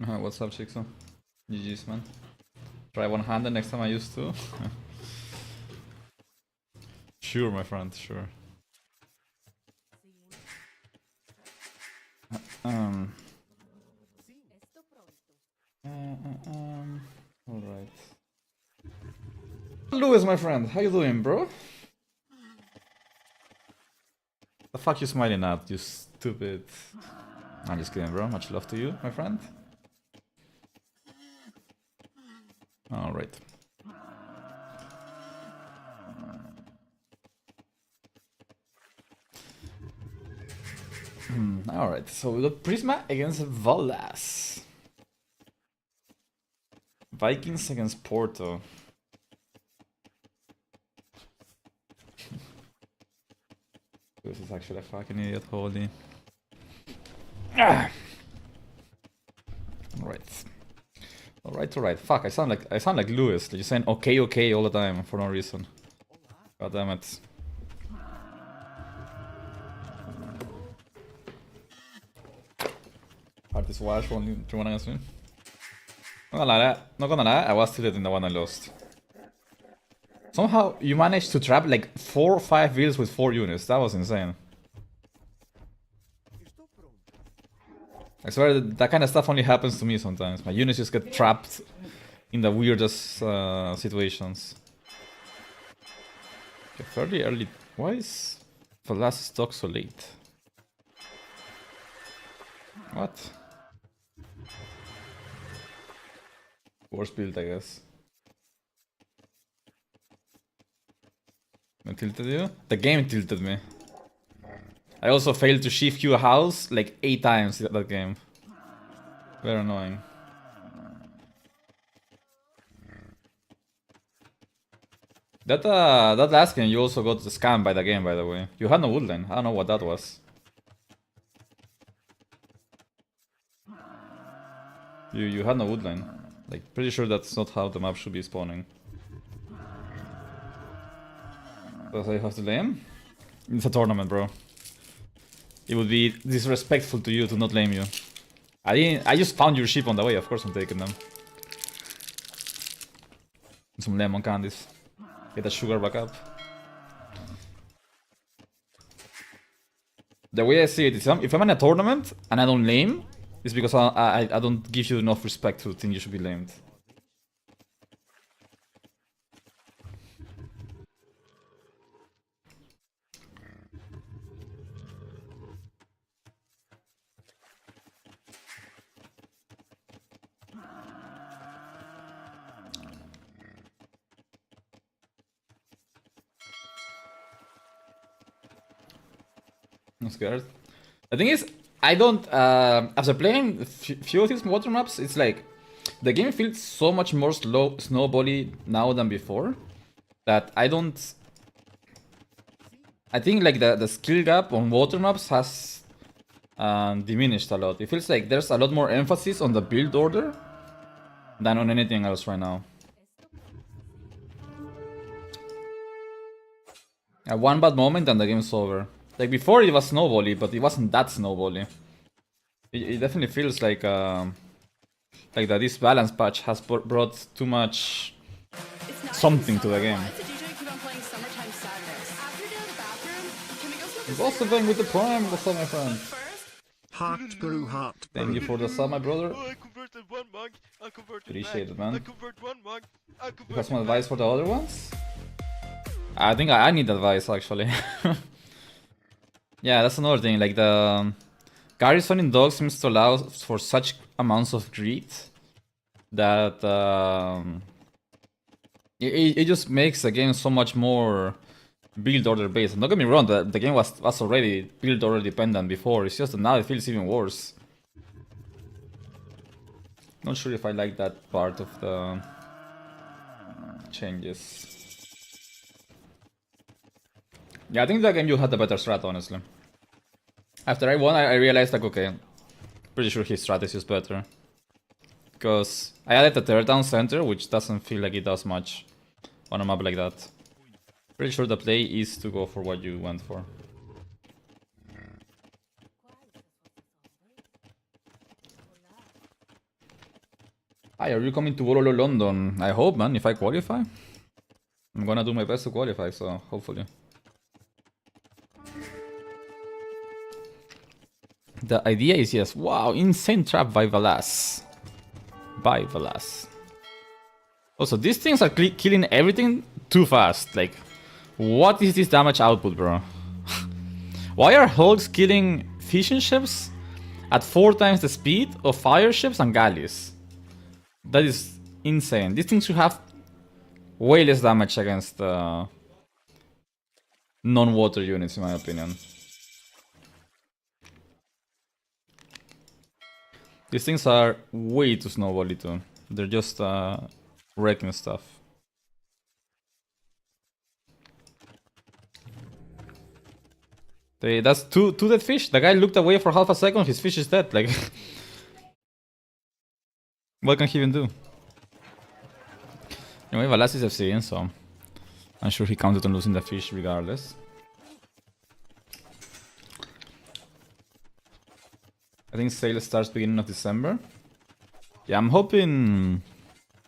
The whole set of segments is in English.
What's up, Chixo? GG's, man. Try one-handed next time I used to. Sure, my friend, sure. Alright. Lewis, my friend, how you doing, bro? The fuck you smiling at, you stupid... I'm just kidding, bro. Much love to you, my friend. Alright. Alright, so we got Prisma against Volas. Vikings against Porto. This is actually a fucking idiot, holy. Ah! Alright. Fuck, I sound like Lewis. You're saying okay all the time for no reason. God damn it. Hearttt is wash only 3-1 against me. Not gonna lie, I was tilted in the one I lost. Somehow you managed to trap like 4 or 5 wheels with 4 units. That was insane. I swear that kind of stuff only happens to me sometimes. My units just get trapped in the weirdest situations. Okay, fairly early. Why is the last stock so late? What? Worst build, I guess. I tilted you? The game tilted me. I also failed to shift Q a house like 8 times that game. Very annoying. That last game you also got scammed by the game, by the way. You had no woodline. I don't know what that was. You had no woodline. Like, pretty sure that's not how the map should be spawning. Does I have to lame? It's a tournament, bro. It would be disrespectful to you to not lame you. I just found your sheep on the way, of course I'm taking them. Some lemon candies. Get the sugar back up. The way I see it is if I'm in a tournament and I don't lame, it's because I don't give you enough respect to think you should be lamed. I'm scared. The thing is, I don't. After playing few of these water maps, it's like the game feels so much more snowbally now than before that I don't. I think like the skill gap on water maps has diminished a lot. It feels like there's a lot more emphasis on the build order than on anything else right now. One bad moment and the game's over. Like before it was snowbally, but it wasn't that snowbally. It definitely feels like that this balance patch has brought too much something to the game. He's also playing with the Prime, what's up, my friend? Hearttt brew heart. Thank you for the sub, my brother. I converted 1 mug. I converted Appreciate it, I man. convert 1 mug. You have some advice for the other ones? I think I need advice, actually. Yeah, that's another thing, like the Garrison in Dog seems to allow for such amounts of greed that it just makes the game so much more build order based. And don't get me wrong, the game was already build order dependent before, it's just that now it feels even worse. Not sure if I like that part of the changes. Yeah, I think that game you had the better strat, honestly. After I won, I realized like, okay, pretty sure his strategy is better. Because I added the third down center, which doesn't feel like it does much on a map like that. Pretty sure the play is to go for what you went for. Hi, are you coming to Bololo London? I hope, man, if I qualify. I'm gonna do my best to qualify, so hopefully. The idea is yes. Wow, insane trap by Valas. By Valas. Also, these things are killing everything too fast. Like, what is this damage output, bro? Why are hulks killing fishing ships at 4 times the speed of fire ships and galleys? That is insane. These things should have way less damage against non-water units, in my opinion. These things are way too snowbally too. They're just wrecking stuff. That's two dead fish. The guy looked away for half a second, his fish is dead. Like, what can he even do? Anyway, Valas is FCing, so I'm sure he counted on losing the fish regardless. I think sale starts beginning of December. Yeah, I'm hoping...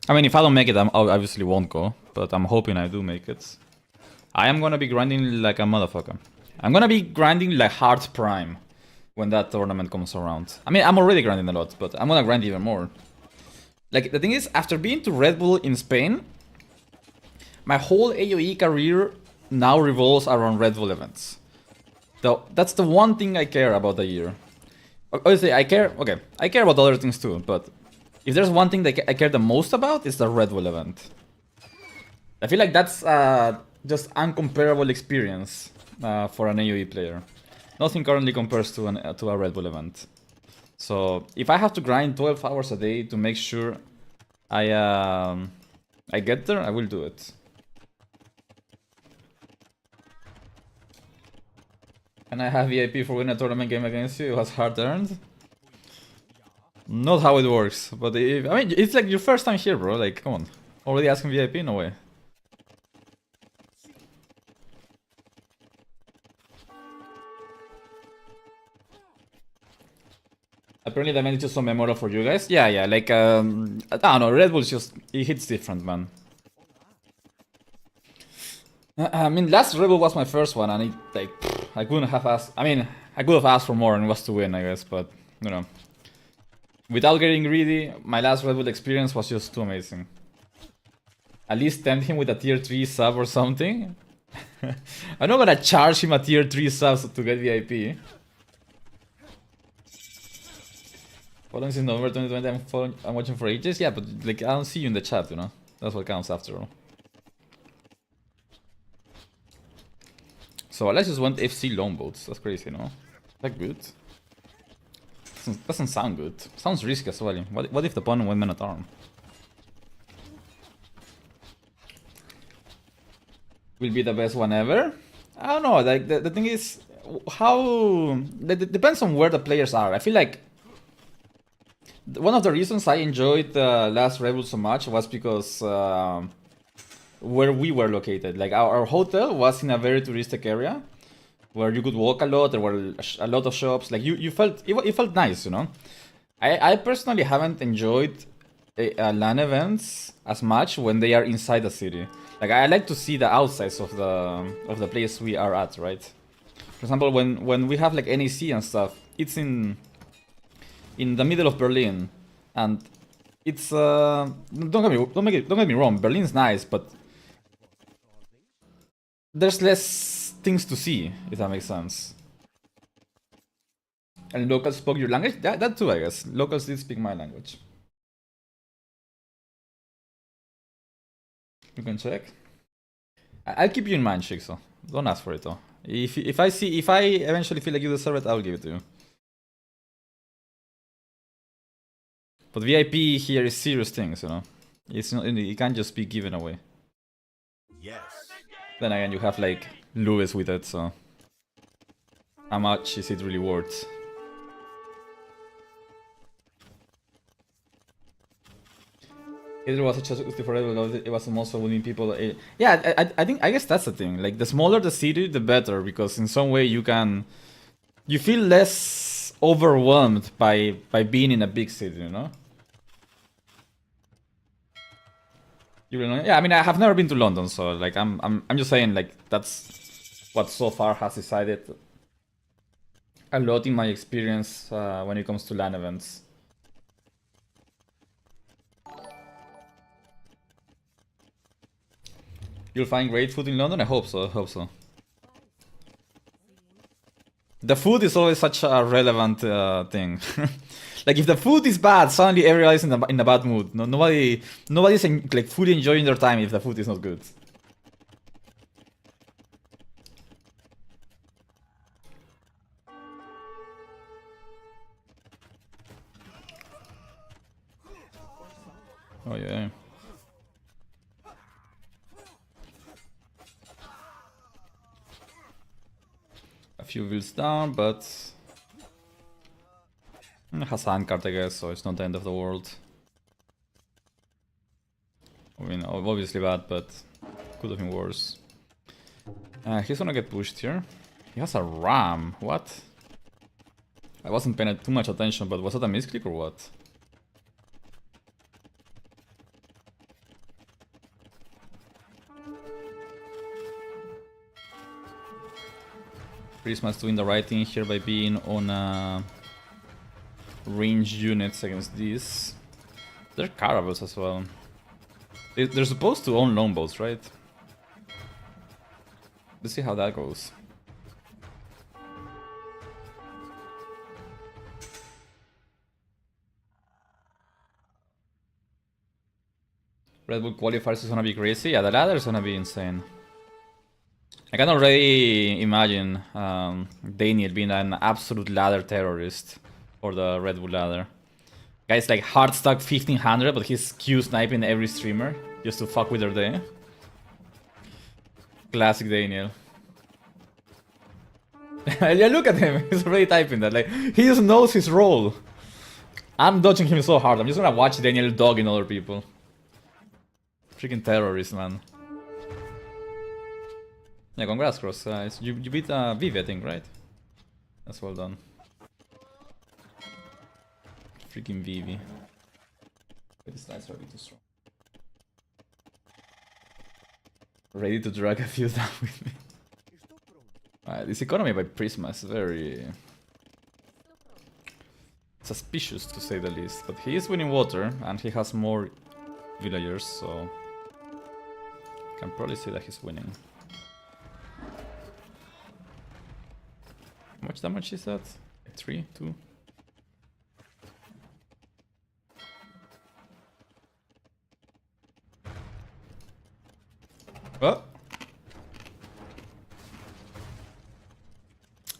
I mean, if I don't make it, I obviously won't go. But I'm hoping I do make it. I am gonna be grinding like a motherfucker. I'm gonna be grinding like Hearttt Prime when that tournament comes around. I mean, I'm already grinding a lot, but I'm gonna grind even more. Like, the thing is, after being to Red Bull in Spain, my whole AoE career now revolves around Red Bull events. That's the one thing I care about the year. Obviously, I care about other things too, but if there's one thing that I care the most about, it's the Red Bull event. I feel like that's just uncomparable experience for an AoE player. Nothing currently compares to a Red Bull event. So if I have to grind 12 hours a day to make sure I get there, I will do it. And I have VIP for winning a tournament game against you. It was hard earned. Not how it works, but I mean, it's like your first time here, bro. Like, come on, already asking VIP? No way. Apparently the menu is just so memorable for you guys. Yeah, like, I don't know, Red Bull's just, it hits different, man. I mean, last Red Bull was my first one, and it, like, I couldn't have asked, I mean, I could have asked for more and it was to win, I guess, but, you know. Without getting greedy, my last Red Bull experience was just too amazing. At least tempt him with a tier 3 sub or something. I'm not gonna charge him a tier 3 sub to get VIP. Following since November 2020, I'm watching for ages. Yeah, but like, I don't see you in the chat, you know? That's what counts after all. So let's just want FC longboats. That's crazy, no? Is that good? Doesn't sound good. Sounds risky as well. What if the opponent went man at arm? Will be the best one ever? I don't know. Like, the thing is, how... It depends on where the players are. I feel like one of the reasons I enjoyed the last Red Bull so much was because where we were located. Like, our hotel was in a very touristic area where you could walk a lot. There were a lot of shops. Like, you felt it felt nice, you know. I personally haven't enjoyed LAN events as much when they are inside the city. Like, I like to see the outsides of the place we are at, right? For example, when we have like NEC and stuff, it's in the middle of Berlin, and it's don't get me wrong, Berlin's nice, but there's less things to see, if that makes sense. And locals spoke your language? That too, I guess. Locals did speak my language. You can check. I'll keep you in mind, Shikso. Don't ask for it though. If I eventually feel like you deserve it, I'll give it to you. But VIP here is serious things, you know. It's not, it can't just be given away. Yes. Then again, you have like Lewis with it, so how much is it really worth? It was a chance for it was also winning people. Yeah, I guess that's the thing. Like, the smaller the city, the better, because in some way you feel less overwhelmed by being in a big city, you know. You will know? Yeah, I mean, I have never been to London, so like, I'm just saying, like, that's what so far has decided a lot in my experience when it comes to LAN events. You'll find great food in London? I hope so, I hope so. The food is always such a relevant thing. Like, if the food is bad, suddenly everyone is in a bad mood. No, nobody's like fully enjoying their time if the food is not good. Oh yeah. A few wheels down, but has handcart, I guess, so it's not the end of the world. I mean, obviously bad, but could have been worse. He's gonna get pushed here. He has a ram. What? I wasn't paying too much attention, but was that a misclick or what? Prisma's doing the right thing here by being on ranged units against these. They're caravels as well. They're supposed to own longbows, right? Let's see how that goes. Red Bull qualifiers is gonna be crazy. Yeah, the ladder is gonna be insane. I can already imagine Daniel being an absolute ladder terrorist for the Red Bull ladder. Guy's like hard stuck 1500, but he's Q sniping every streamer just to fuck with their day. Classic Daniel. Yeah, look at him. He's already typing that. Like, he just knows his role. I'm dodging him so hard. I'm just gonna watch Daniel dogging other people. Freaking terrorist, man. Yeah, congrats, Cross. You beat Vivi, I think, right? That's well done. Freaking Vivi. This slides are a bit too strong. Ready to drag a few down with me. This economy by Prisma is very suspicious, to say the least. But he is winning water, and he has more villagers, so can probably say that he's winning. How much damage is that? 3, 2. Oh!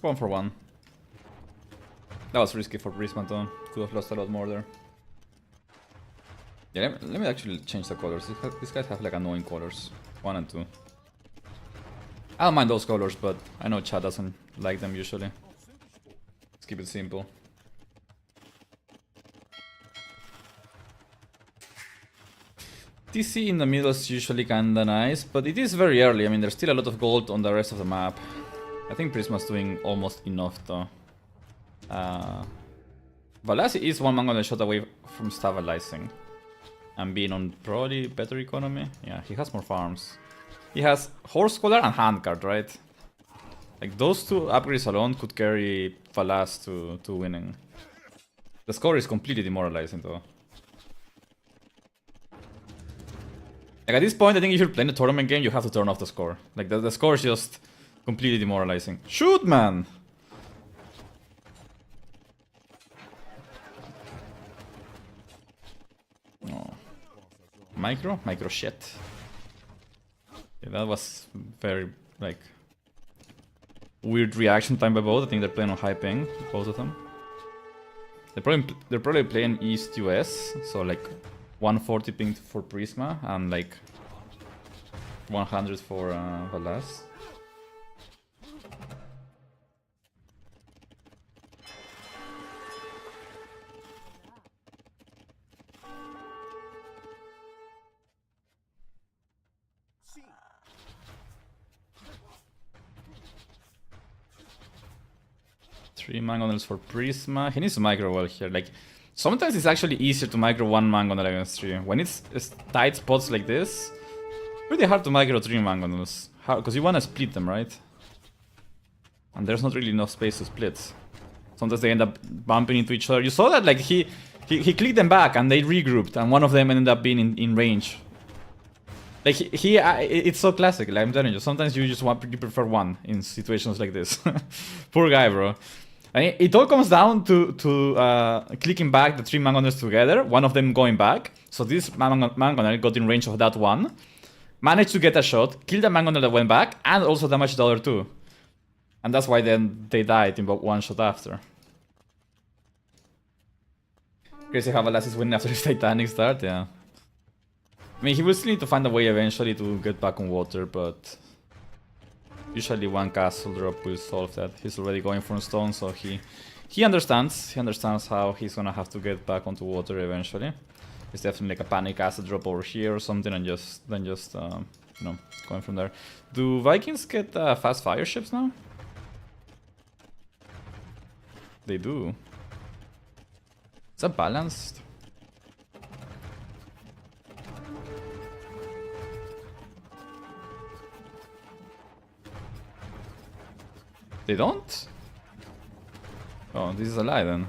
1 for 1. That was risky for Prisma though. Could have lost a lot more there. Yeah, let me actually change the colors. These guys have like annoying colors. 1 and 2. I don't mind those colors, but I know chat doesn't like them usually. Let's keep it simple. TC in the middle is usually kinda nice, but it is very early. I mean, there's still a lot of gold on the rest of the map. I think Prisma's doing almost enough though. Valasi is one man on the shot away from stabilizing and being on probably better economy. Yeah, he has more farms. He has horse collar and handcart, right? Like those two upgrades alone could carry Valas to winning. The score is completely demoralizing though. Like at this point, I think if you're playing a tournament game, you have to turn off the score. Like the score is just completely demoralizing. Shoot, man! Oh. Micro shit. Yeah, that was very like weird reaction time by both. I think they're playing on high ping, both of them. They're probably playing East US, so like 140 ping for Prisma and like 100 for Valas. Three mangonels for Prisma. He needs to micro well here. Like, Sometimes it's actually easier to micro one mangonel against 3. When it's tight spots like this, pretty hard to micro 3 mangonels. Because you want to split them, right? And there's not really enough space to split. Sometimes they end up bumping into each other. You saw that, like, he clicked them back and they regrouped, and one of them ended up being in range. Like, it's so classic, like, I'm telling you. Sometimes you prefer one in situations like this. Poor guy, bro. And it all comes down to clicking back the 3 mangonels together, one of them going back. So this mangonel got in range of that one, managed to get a shot, killed the mangonel that went back, and also damaged the other 2. And that's why then they died in about 1 shot after. Crazy how Velas is winning after his Titanic start, yeah. I mean, he will still need to find a way eventually to get back on water, but usually one castle drop will solve that. He's already going for stone, so he understands. He understands how he's gonna have to get back onto water eventually. It's definitely like a panic acid drop over here or something, and just you know, going from there. Do Vikings get fast fire ships now? They do. Is that balanced? They don't? Oh, this is a lie then.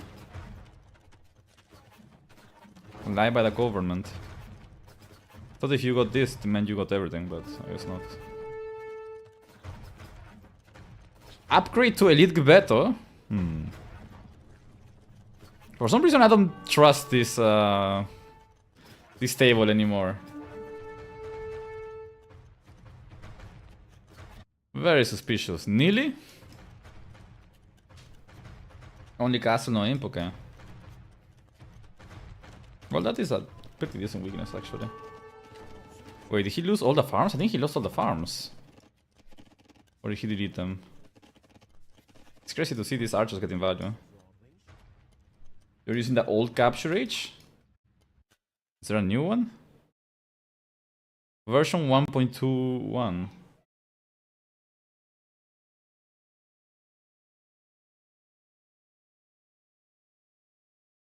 A lie by the government. Thought if you got this, it meant you got everything, but I guess not. Upgrade to Elite Gbeto? For some reason I don't trust this this table anymore. Very suspicious. Nearly? Only castle, no imp, okay. Well, that is a pretty decent weakness, actually. Wait, did he lose all the farms? I think he lost all the farms. Or did he delete them? It's crazy to see these archers getting value. You're using the old capture age? Is there a new one? Version 1.21.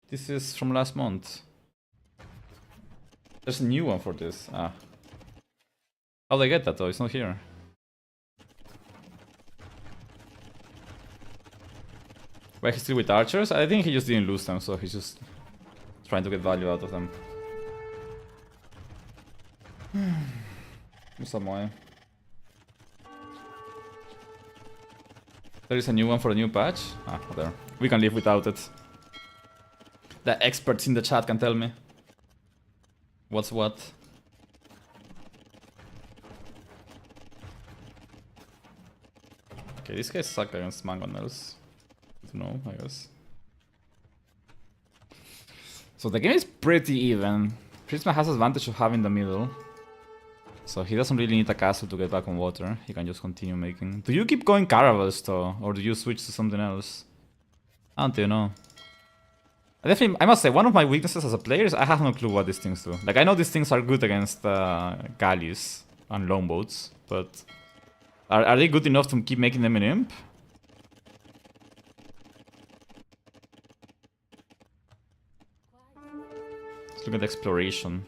This is from last month. There's a new one for this. Ah. How'd I get that though? It's not here. Why he's still with archers? I think he just didn't lose them, so he's just trying to get value out of them. Samoy. There is a new one for a new patch? Ah, there. We can live without it. The experts in the chat can tell me what's what. Okay, these guys suck against mangonels. No, I guess. So the game is pretty even. Prisma has advantage of having the middle. So he doesn't really need a castle to get back on water. He can just continue making. Do you keep going caravels though? Or do you switch to something else? I don't know. I must say, one of my weaknesses as a player is I have no clue what these things do. Like, I know these things are good against galleys and longboats, but are they good enough to keep making them in imp? Let's look at exploration.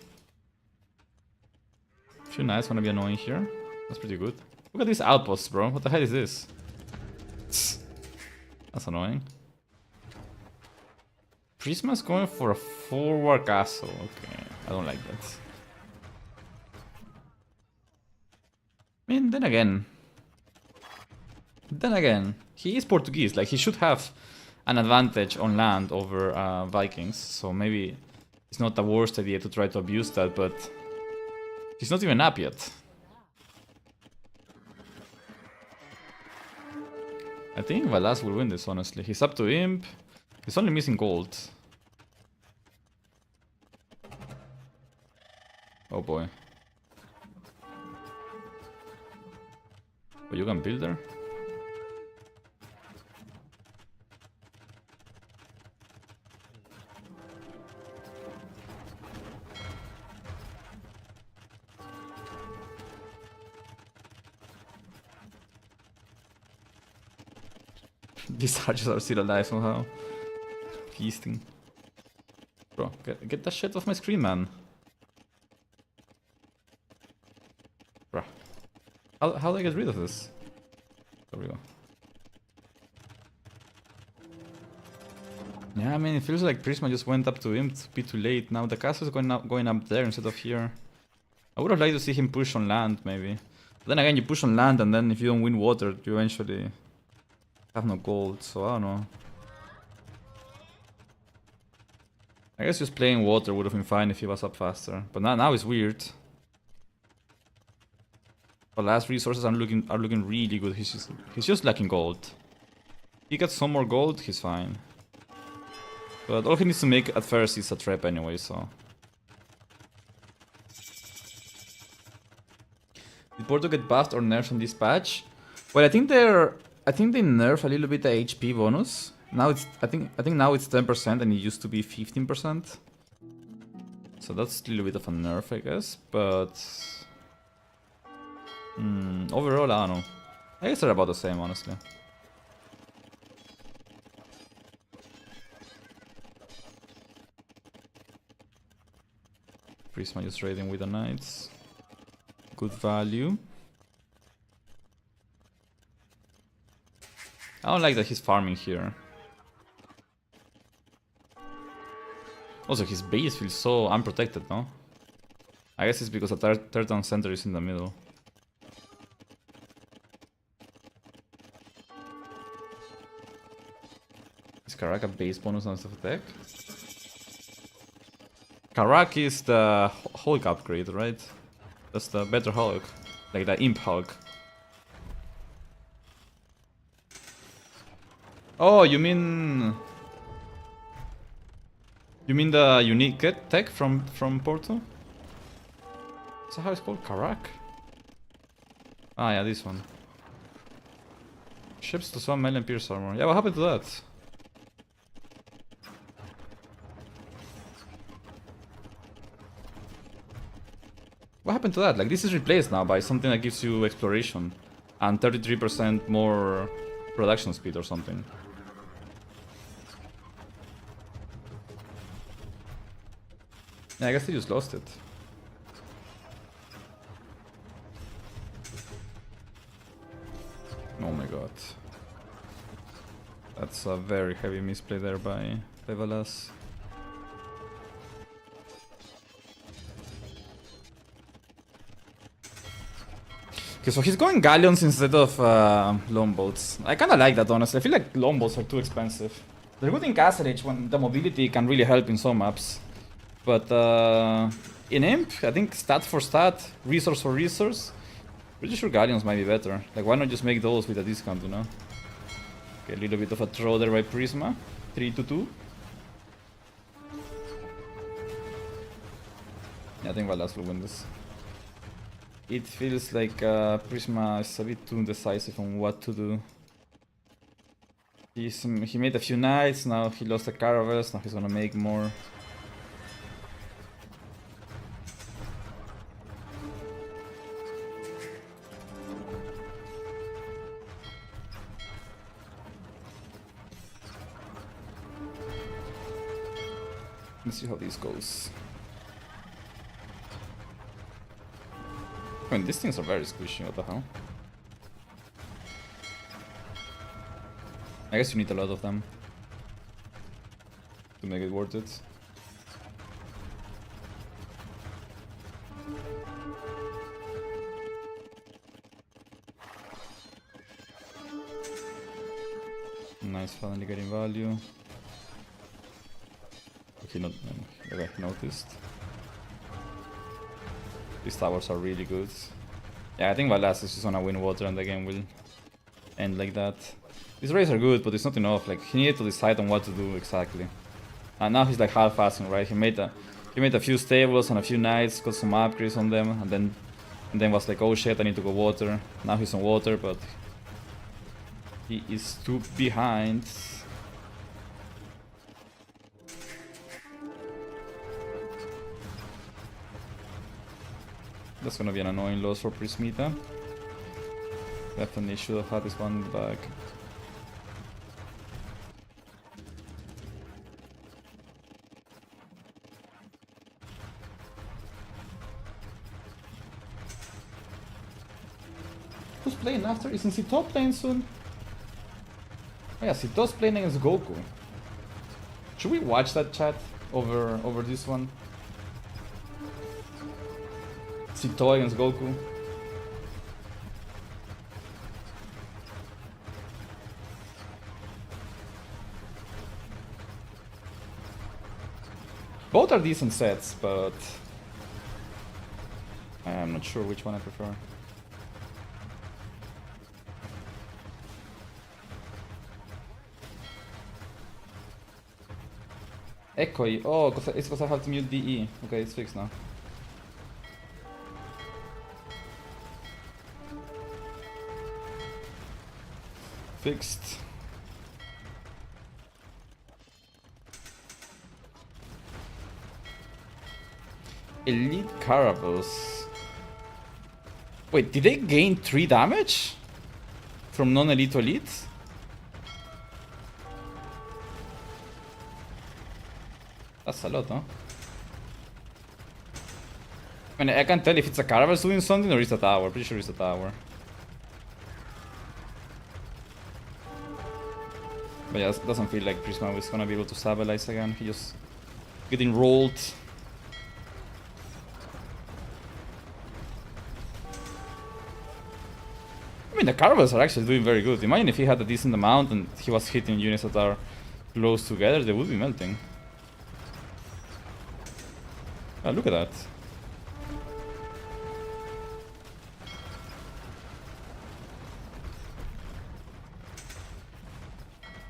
Few knights wanna be annoying here. That's pretty good. Look at these outposts, bro. What the hell is this? That's annoying. Prisma's going for a forward castle. Okay, I don't like that. I mean, then again, he is Portuguese. Like, he should have an advantage on land over Vikings. So maybe it's not the worst idea to try to abuse that, but he's not even up yet. I think Valas will win this, honestly. He's up to imp. He's only missing gold. Oh boy. But you can build there? These archers are still alive somehow. Feasting. Bro, get that shit off my screen, man. Bruh. How do I get rid of this? There we go. Yeah, I mean, it feels like Prisma just went up to him to be too late. Now the castle is going up there instead of here. I would have liked to see him push on land, maybe. But then again, you push on land, and then if you don't win water, you eventually have no gold, so I don't know. I guess just playing water would have been fine if he was up faster. But now it's weird. But last resources are looking really good. He's just lacking gold. He gets some more gold, he's fine. But all he needs to make at first is a trap anyway, so. Did Porto get buffed or nerfed on this patch? Well, I think they nerf a little bit the HP bonus. Now it's I think now it's 10% and it used to be 15%. So that's a little bit of a nerf, I guess. But overall, I don't know. I guess they're about the same, honestly. Prisma just trading with the knights. Good value. I don't like that he's farming here. Also, his base feels so unprotected, no? I guess it's because the third down center is in the middle. Is Karak a base bonus on stuff attack? Karak is the Hulk upgrade, right? That's the better Hulk. Like the Imp Hulk. Oh, you mean... You mean the unique tech from Porto? Is that how it's called? Karak? Ah, yeah, this one. Ships to some million pierce armor. Yeah, what happened to that? What happened to that? Like, this is replaced now by something that gives you exploration and 33% more production speed or something. Yeah, I guess they just lost it. Oh my god. That's a very heavy misplay there by Valas. Okay, so he's going galleons instead of longboats. I kinda like that, honestly. I feel like longboats are too expensive. They're good in Castle Age when the mobility can really help in some maps. But in Imp, I think stat for stat, resource for resource, pretty sure galleons might be better. Like, why not just make those with a discount, you know? Okay, a little bit of a throw there by Prisma. 3-2. Yeah, I think Valas will win this. It feels like Prisma is a bit too indecisive on what to do. He made a few knights, now he lost the caravels, now he's gonna make more. Let's see how this goes. I mean, these things are very squishy, what the hell? I guess you need a lot of them to make it worth it. Nice, finally getting value. Okay, okay, noticed. These towers are really good. Yeah, I think Valas is just gonna win water and the game will end like that. These raids are good, but it's not enough. Like, he needed to decide on what to do exactly. And now he's like half-assing, right? He made a few stables and a few knights, got some upgrades on them, and then was like, oh shit, I need to go water. Now he's on water, but he is too behind. That's gonna be an annoying loss for Prismita. Definitely should have had this one back. Who's playing after? Isn't Hearttt playing soon? Oh yeah, Heartt's playing against Goku. Should we watch that, chat, over this one? Hearttt against Goku. Both are decent sets, but I'm not sure which one I prefer. Echo. Oh, it's because I have to mute DE. Okay, it's fixed now. Fixed. Elite Caravels. Wait, did they gain 3 damage? From non-elite to elite? That's a lot, huh? I mean, I can't tell if it's a Caravels doing something or it's a tower. Pretty sure it's a tower. But yeah, it doesn't feel like Prisma is gonna be able to stabilize again. He just getting rolled. I mean, the Caravels are actually doing very good. Imagine if he had a decent amount and he was hitting units that are close together, they would be melting. Oh, look at that.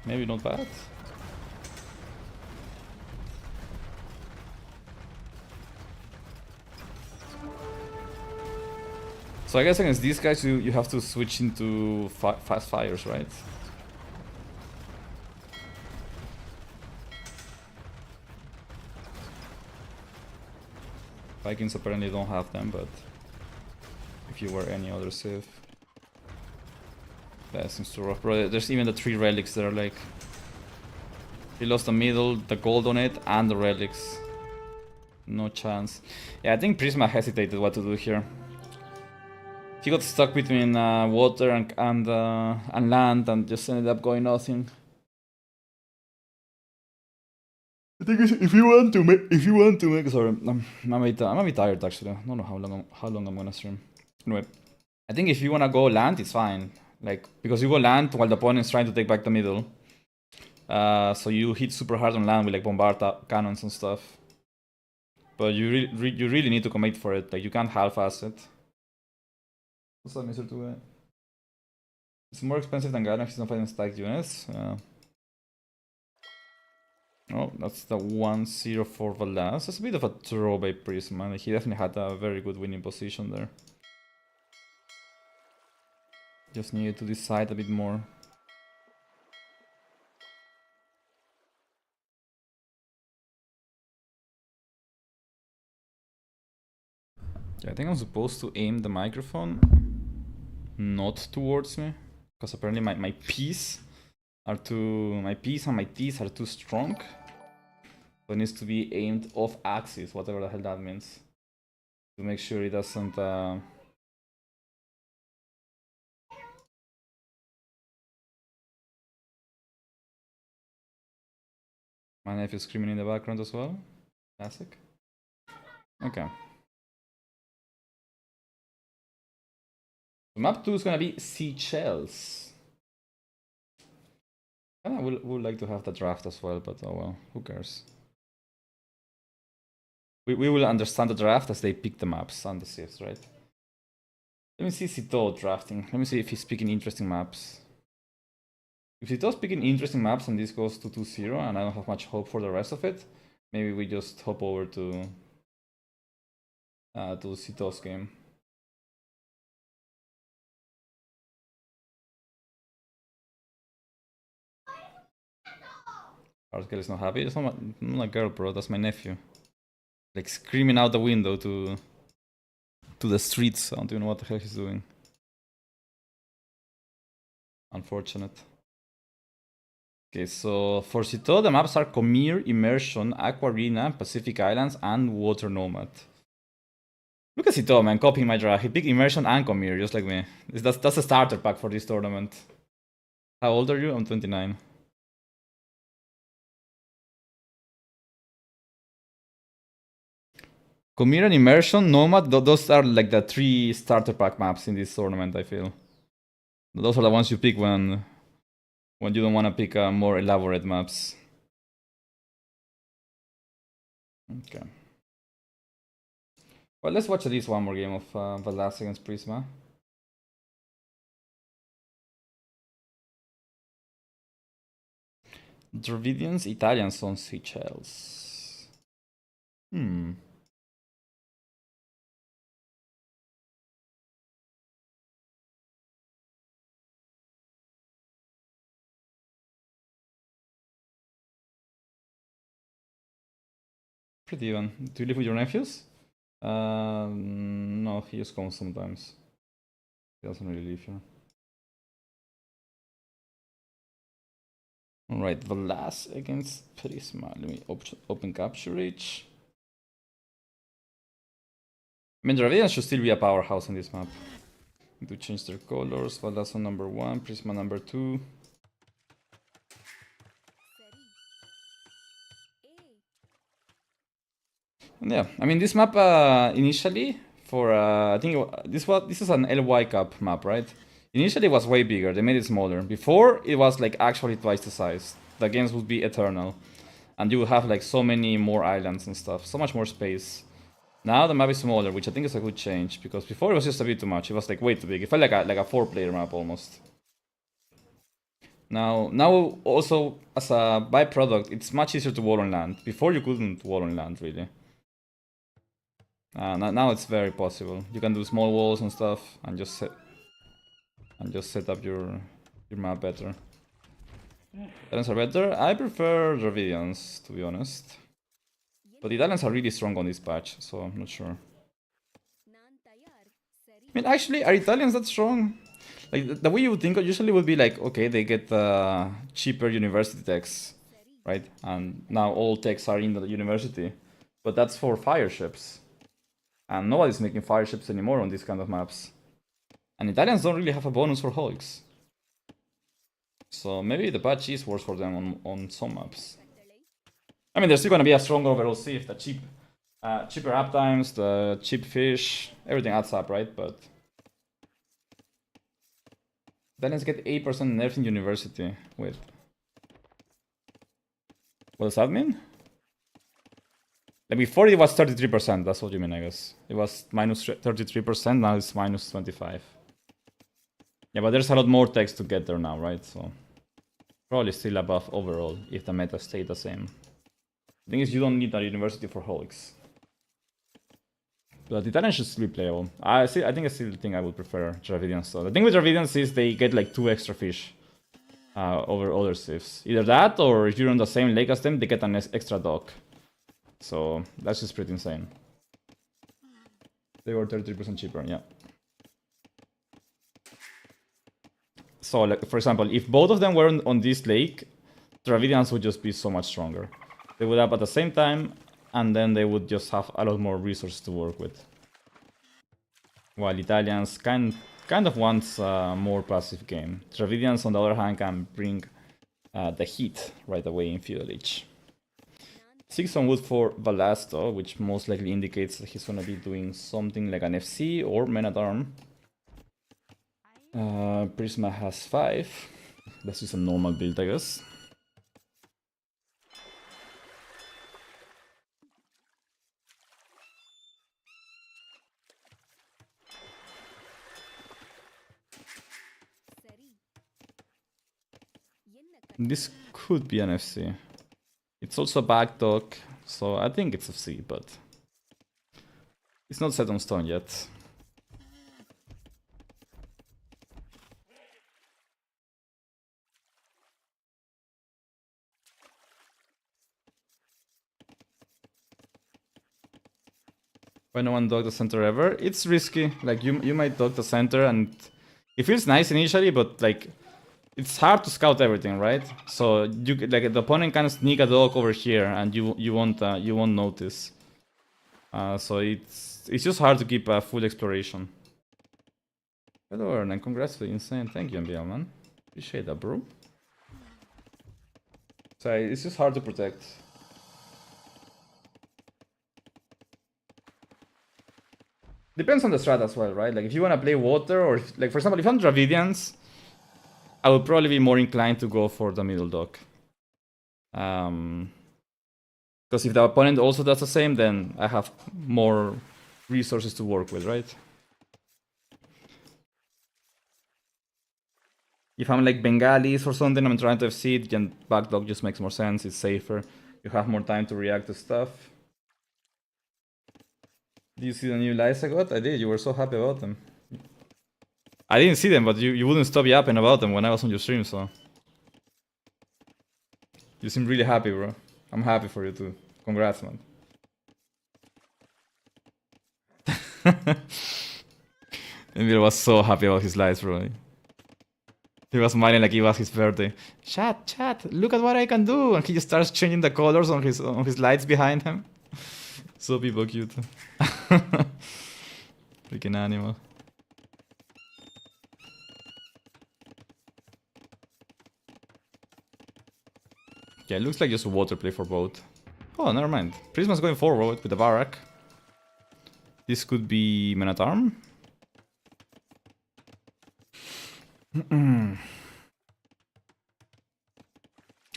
Maybe not bad. So I guess against these guys you have to switch into fast fires, right? Vikings apparently don't have them, but if you were any other civ. That seems too rough, bro. There's even the 3 relics there, like... He lost the middle, the gold on it, and the relics. No chance. Yeah, I think Prisma hesitated what to do here. He got stuck between water and land and just ended up going nothing. I think if you want to make, sorry, I'm a bit tired actually. I don't know how long I'm gonna stream. Anyway, I think if you wanna go land, it's fine. Like, because you go land while the opponent's trying to take back the middle. So you hit super hard on land with like bombard cannons and stuff. But you really need to commit for it. Like, you can't half-ass it. What's up, Mr. 2? It's more expensive than Garden if he's not fighting stacked units. Oh, that's the 1-0 for Valas. That's a bit of a throw by Prisma. Like, he definitely had a very good winning position there. Just needed to decide a bit more. Yeah, I think I'm supposed to aim the microphone not towards me, because apparently my P's are too... my P's and my T's are too strong. So it needs to be aimed off axis, whatever the hell that means. To make sure it doesn't... My nephew screaming in the background as well. Classic. Okay. Map 2 is gonna be Seychelles. I would like to have the draft as well, but oh well, who cares? We will understand the draft as they pick the maps and the civs, right? Let me see Hearttt drafting. Let me see if he's picking interesting maps. If Heartt's picking interesting maps and this goes to 2-0 and I don't have much hope for the rest of it, maybe we just hop over to Heartt's game. Artgirl is not happy. It's not my girl, bro. That's my nephew. Like screaming out the window to the streets. I don't even know what the hell he's doing. Unfortunate. Okay, so for Hearttt, the maps are Comir, Immersion, Aqua Arena, Pacific Islands, and Water Nomad. Look at Sito, man, copying my draft. He picked Immersion and Commir, just like me. That's a starter pack for this tournament. How old are you? I'm 29. Commir and Immersion, Nomad, those are like the 3 starter pack maps in this tournament, I feel. Those are the ones you pick when you don't want to pick more elaborate maps. Okay. Well, let's watch at least one more game of Valas against Prisma. Dravidians, Italians on Seychelles. Pretty even. Do you live with your nephews? No, he just comes sometimes. He doesn't really live here. Alright, Valas against Prisma. Let me open capture reach. I mean, Dravidians should still be a powerhouse on this map. Need to change their colors. Valas on number 1, Prisma number 2. And yeah, I mean, this map initially for I think this is an LY Cup map, right? Initially it was way bigger. They made it smaller. Before it was like actually twice the size. The games would be eternal, and you would have like so many more islands and stuff, so much more space. Now the map is smaller, which I think is a good change, because before it was just a bit too much. It was like way too big. It felt like a 4-player map almost. Now also as a byproduct, it's much easier to wall on land. Before you couldn't wall on land really. Now it's very possible. You can do small walls and stuff, and just set up your map better. Italians are better. I prefer Dravidians, to be honest. But the Italians are really strong on this patch, so I'm not sure. I mean, actually, are Italians that strong? Like, the way you would think usually would be like, okay, they get cheaper university techs, right? And now all techs are in the university. But that's for fire ships. And nobody's making fire ships anymore on these kind of maps. And Italians don't really have a bonus for Hulks. So maybe the patch is worse for them on some maps. I mean, there's still gonna be a strong overall sieve. The cheaper uptimes, the cheap fish, everything adds up, right? But Italians get 8% nerf in university. Wait. What does that mean? Like before it was 33%, that's what you mean, I guess. It was minus 33%, now it's minus 25. Yeah, but there's a lot more text to get there now, right? So probably still above overall if the meta stayed the same. The thing is, you don't need a university for Hulks. But Italian should still be playable. I think I still think I would prefer Dravidians. So the thing with Dravidians is they get like 2 extra fish over other civs. Either that, or if you're on the same lake as them, they get an extra dock. So that's just pretty insane. They were 33% cheaper, yeah. So, like, for example, if both of them were on this lake, Dravidians would just be so much stronger. They would up at the same time, and then they would just have a lot more resources to work with. While Italians kind of wants a more passive game. Dravidians, on the other hand, can bring the heat right away in Feudal Age. 6 on wood for Valasto, which most likely indicates that he's gonna be doing something like an FC or Men at Arm. Prisma has 5. That's just a normal build, I guess. This could be an FC. It's also a back dock, so I think it's FC, but it's not set on stone yet. Why no one dock the center ever? It's risky. Like you might dock the center, and it feels nice initially, but like it's hard to scout everything, right? So you like the opponent can sneak a dog over here, and you won't notice. So it's it's just hard to keep a full exploration. Hello, and congrats for the insane. Thank you, MBL, man. Appreciate that, bro. So it's just hard to protect. Depends on the strat as well, right? Like if you want to play water, or if, like for example, if I'm Dravidians, I would probably be more inclined to go for the middle dock. Because if the opponent also does the same, then I have more resources to work with, right? If I'm like Bengalis or something, I'm trying to FC it, then back dock just makes more sense, it's safer. You have more time to react to stuff. Did you see the new lights I got? I did, you were so happy about them. I didn't see them, but you wouldn't stop yapping about them when I was on your stream, so... You seem really happy, bro. I'm happy for you too. Congrats, man. Emil was so happy about his lights, bro. He was smiling like it was his birthday. Chat, look at what I can do! And he just starts changing the colors on his lights behind him. So people cute. Freaking animal. Yeah, it looks like just a water play for both. Oh, never mind. Prisma's going forward with the Barak. This could be Menatarm.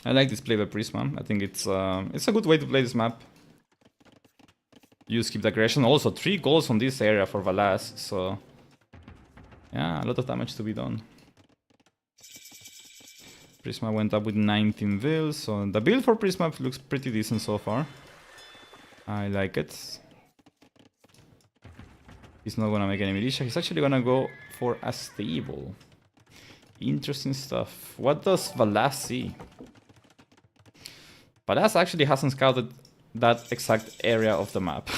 I like this play by Prisma. I think it's a good way to play this map. Use keep the aggression. Also, 3 goals on this area for Valas, so... Yeah, a lot of damage to be done. Prisma went up with 19 vills, so the build for Prisma looks pretty decent so far. I like it. He's not gonna make any militia, he's actually gonna go for a stable. Interesting stuff. What does Valas see? Valas actually hasn't scouted that exact area of the map.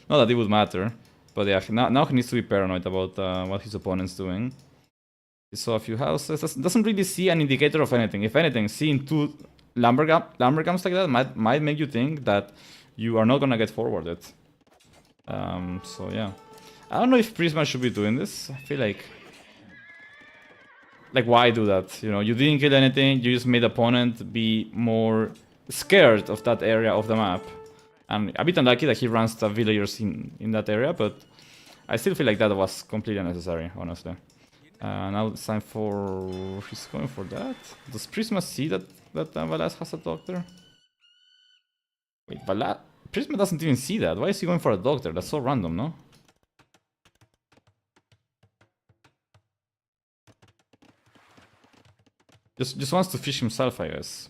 Not that it would matter, but yeah, now he needs to be paranoid about what his opponent's doing. He saw a few houses, doesn't really see an indicator of anything. If anything, seeing 2 lumbercamps like that might make you think that you are not gonna get forwarded. So yeah. I don't know if Prisma should be doing this. I feel like why do that? You know, you didn't kill anything, you just made the opponent be more scared of that area of the map. And a bit unlucky that he runs the villagers in that area, but I still feel like that was completely unnecessary, honestly. Now it's time for... he's going for that? Does Prisma see that Valas has a doctor? Wait, Prisma doesn't even see that. Why is he going for a doctor? That's so random, no? Just wants to fish himself, I guess.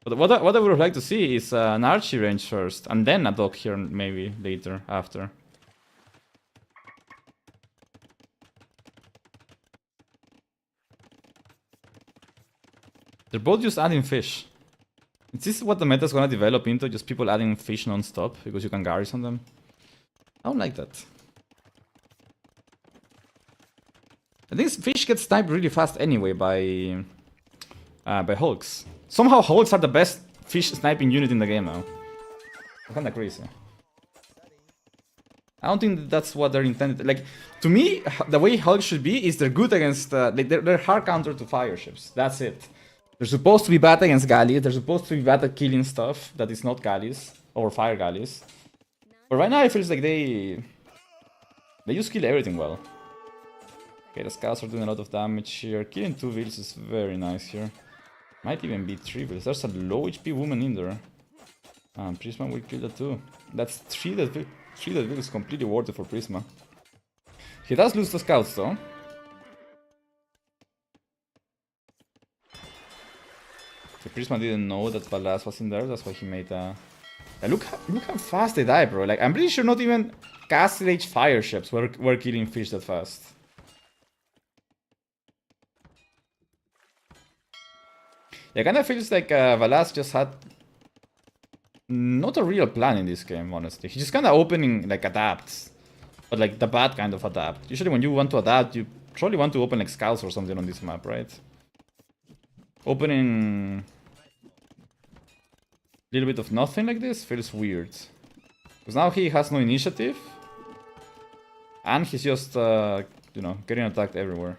But what I would like to see is an archery range first, and then a dock here maybe later, after. They're both just adding fish. Is this what the meta is gonna develop into? Just people adding fish non-stop because you can garrison them? I don't like that. I think fish get sniped really fast anyway by hulks. Somehow hulks are the best fish sniping unit in the game now. Kinda crazy. I don't think that's what they're intended. Like, to me, the way hulks should be is they're good against... they're hard counter to fire ships. That's it. They're supposed to be bad against galleys. They're supposed to be bad at killing stuff that is not galleys or fire galleys. But right now it feels like they just kill everything well. Okay, the scouts are doing a lot of damage here. Killing 2 vills is very nice here. Might even be 3 vills. There's a low HP woman in there. Prisma will kill that too. That's 3 that will is completely worth it for Prisma. He does lose the scouts though. So Prisma didn't know that Valas was in there, that's why he made a... Look how fast they die, bro. Like, I'm pretty sure not even Castle Age fire ships were killing fish that fast. Yeah, kinda feels like Valas just had not a real plan in this game, honestly. He's just kinda opening, like, adapts. But, like, the bad kind of adapt. Usually when you want to adapt, you probably want to open, like, scouts or something on this map, right? Opening... a little bit of nothing like this feels weird. Because now he has no initiative. And he's just, you know, getting attacked everywhere.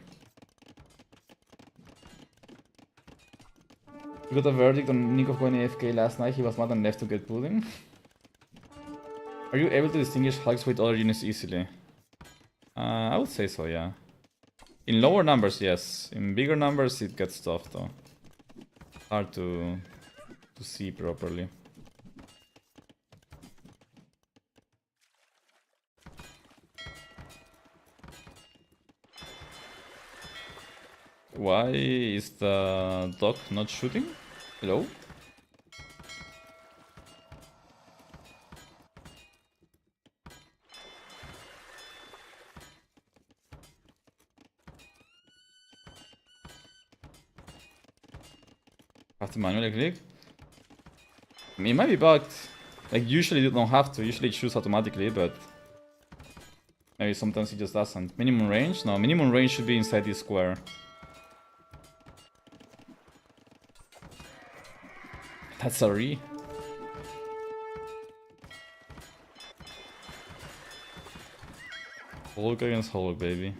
We got a verdict on Nikov going AFK last night. He was mad and left to get pudding. Are you able to distinguish Hulks with other units easily? I would say so, yeah. In lower numbers, yes. In bigger numbers, it gets tough, though. Hard to see properly. Why is the dog not shooting? Hello? Have to manually click? I mean, it might be bugged. Like, usually you don't have to. Usually it shoots automatically, but maybe sometimes it just doesn't. Minimum range? No, minimum range should be inside this square. That's a re. Hulk against Hulk, baby.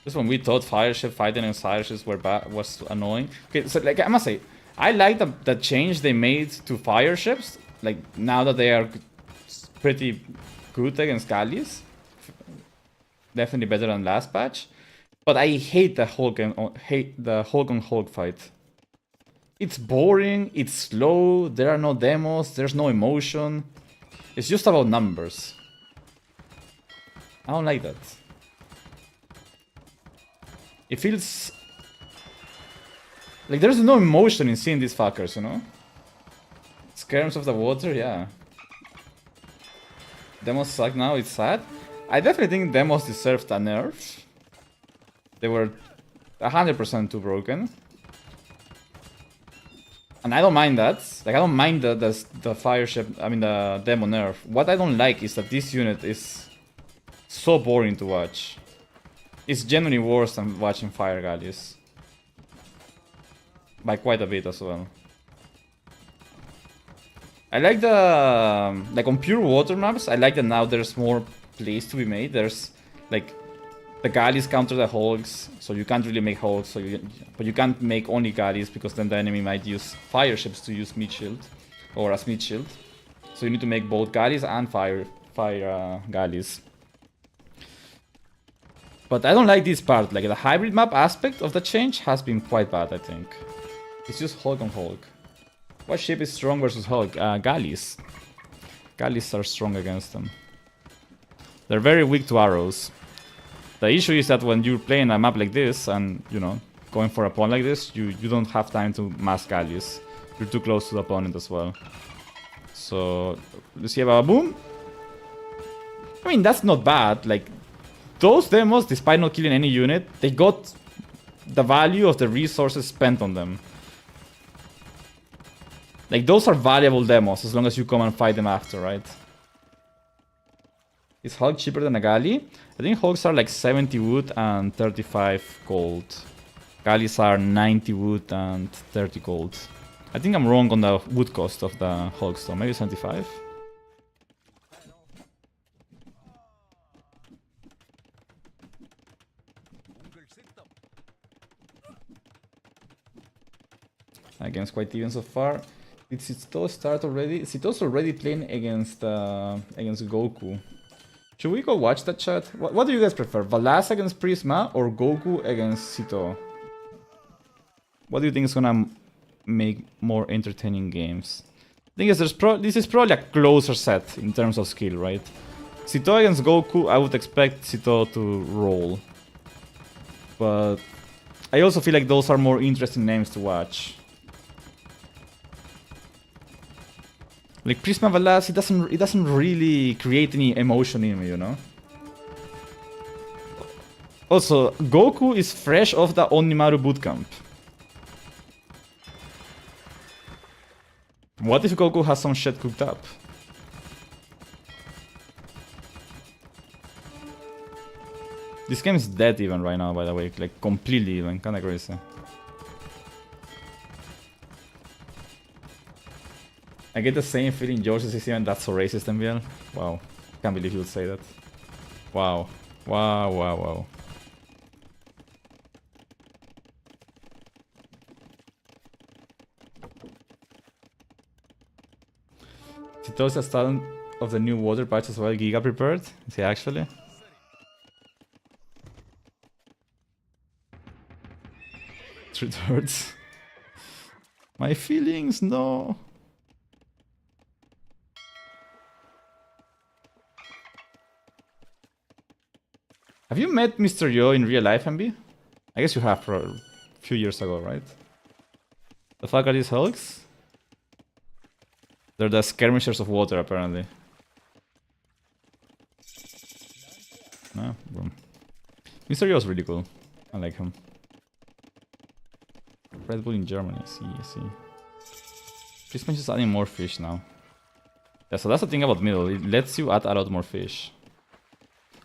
Just when we thought Fireship fighting against Fireships was annoying. Okay, so like I must say, I like the change they made to Fireships. Like now that they are pretty good against Galleys. Definitely better than last patch. But I hate the Hulk on Hulk fight. It's boring, it's slow, there are no demos, there's no emotion. It's just about numbers. I don't like that. It feels like there's no emotion in seeing these fuckers, you know? Skirms of the water, yeah. Demos suck now, it's sad. I definitely think demos deserved a nerf. They were 100% too broken. And I don't mind that. Like, I don't mind the Fireship, I mean the demo nerf. What I don't like is that this unit is so boring to watch. It's genuinely worse than watching Fire Galleys. By quite a bit as well. I like the... like on pure water maps, I like that now there's more plays to be made. There's like... the Galleys counter the Hulks, so you can't really make Hulks, but you can't make only Galleys because then the enemy might use Fireships to use Meat Shield, or as Meat Shield. So you need to make both Galleys and Fire Galleys. But I don't like this part, like the hybrid map aspect of the change has been quite bad, I think. It's just Hulk on Hulk. What ship is strong versus Hulk? Galleys. Galleys are strong against them. They're very weak to arrows. The issue is that when you're playing a map like this and, you know, going for a pawn like this, you don't have time to mass Galleys. You're too close to the opponent as well. So, Lucia Boom. I mean, that's not bad. Like, those demos, despite not killing any unit, they got the value of the resources spent on them. Like, those are valuable demos as long as you come and fight them after, right? Is Hulk cheaper than a Galley? I think Hulks are like 70 wood and 35 gold. Galleys are 90 wood and 30 gold. I think I'm wrong on the wood cost of the Hulks though, maybe 75? Against quite even so far. Did Sito start already? Sito's already playing against Goku. Should we go watch that chat? What do you guys prefer? Valas against Prisma or Goku against Sito? What do you think is gonna make more entertaining games? Thing is, this is probably a closer set in terms of skill, right? Sito against Goku, I would expect Sito to roll. But I also feel like those are more interesting names to watch. Like Prisma Valas, it doesn't really create any emotion in me, you know? Also, Goku is fresh off the Onimaru bootcamp. What if Goku has some shit cooked up? This game is dead even right now, by the way, like completely even, kinda crazy. I get the same feeling George is even that's so racist, MBL. Wow. Can't believe you would say that. Wow. Wow, wow, wow. He told us talent of the new water patch as well. Giga prepared? Is he actually? It hurts. My feelings, no. Have you met Mr. Yo in real life, MB? I guess you have for a few years ago, right? The fuck are these hulks? They're the skirmishers of water, apparently. No, boom. Mr. Yo is really cool. I like him. Red Bull in Germany, I see. Prisma is just adding more fish now. Yeah, so that's the thing about middle. It lets you add a lot more fish.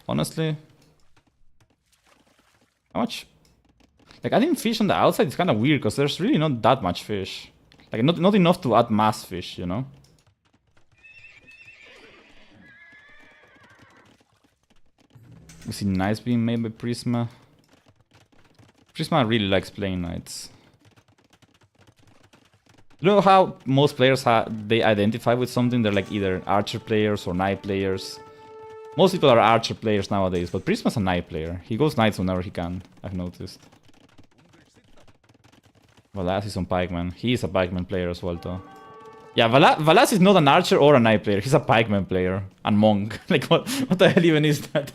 Honestly, how much? Like adding fish on the outside is kind of weird because there's really not that much fish. Like not enough to add mass fish, you know? We see knights being made by Prisma. Prisma really likes playing knights. You know how most players they identify with something? They're like either archer players or knight players. Most people are archer players nowadays, but Prisma's a knight player. He goes knights whenever he can, I've noticed. Valas is on pikeman. He is a pikeman player as well, though. Yeah, Valas is not an archer or a knight player. He's a pikeman player. And monk. Like, what the hell even is that?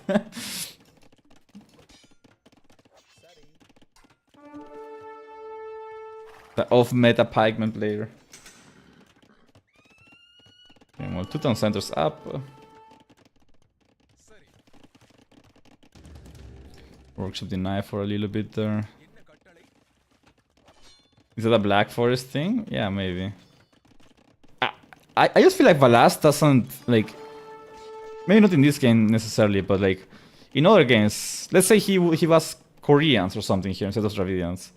The off-meta pikeman player. Okay, well, 2 town centers up. Workshop deny for a little bit there. Is that a Black Forest thing? Yeah, maybe. I just feel like Valas doesn't, like... Maybe not in this game necessarily, but like... In other games, let's say he was Koreans or something here instead of Dravidians.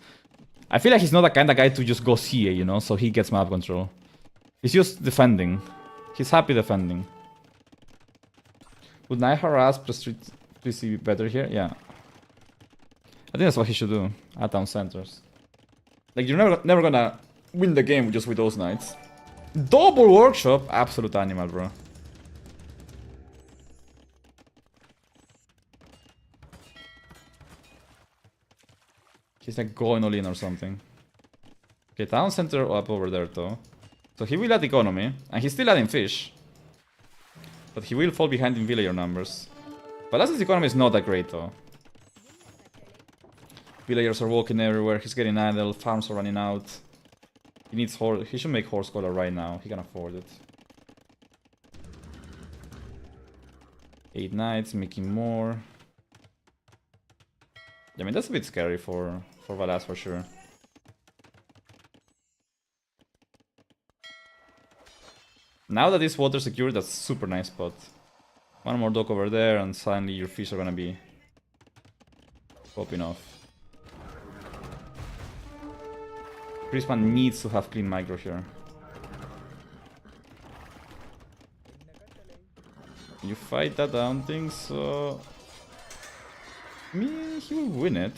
I feel like he's not the kind of guy to just go CA, you know, so he gets map control. He's just defending. He's happy defending. Would Knight harass please be better here? Yeah. I think that's what he should do at town centers. Like, you're never gonna win the game just with those knights. Double workshop? Absolute animal, bro. He's like going all in or something. Okay, town center up over there though. So he will add economy, and he's still adding fish. But he will fall behind in villager numbers. Palace's economy is not that great though. Villagers are walking everywhere, he's getting idle, farms are running out. He needs horse. He should make horse collar right now, he can afford it. 8 knights, making more. Yeah, I mean that's a bit scary for Valas for sure. Now that this water secured, that's a super nice spot. One more dock over there and suddenly your fish are gonna be popping off. Prisma needs to have clean micro here. You fight that, I don't think so. I mean, he will win it.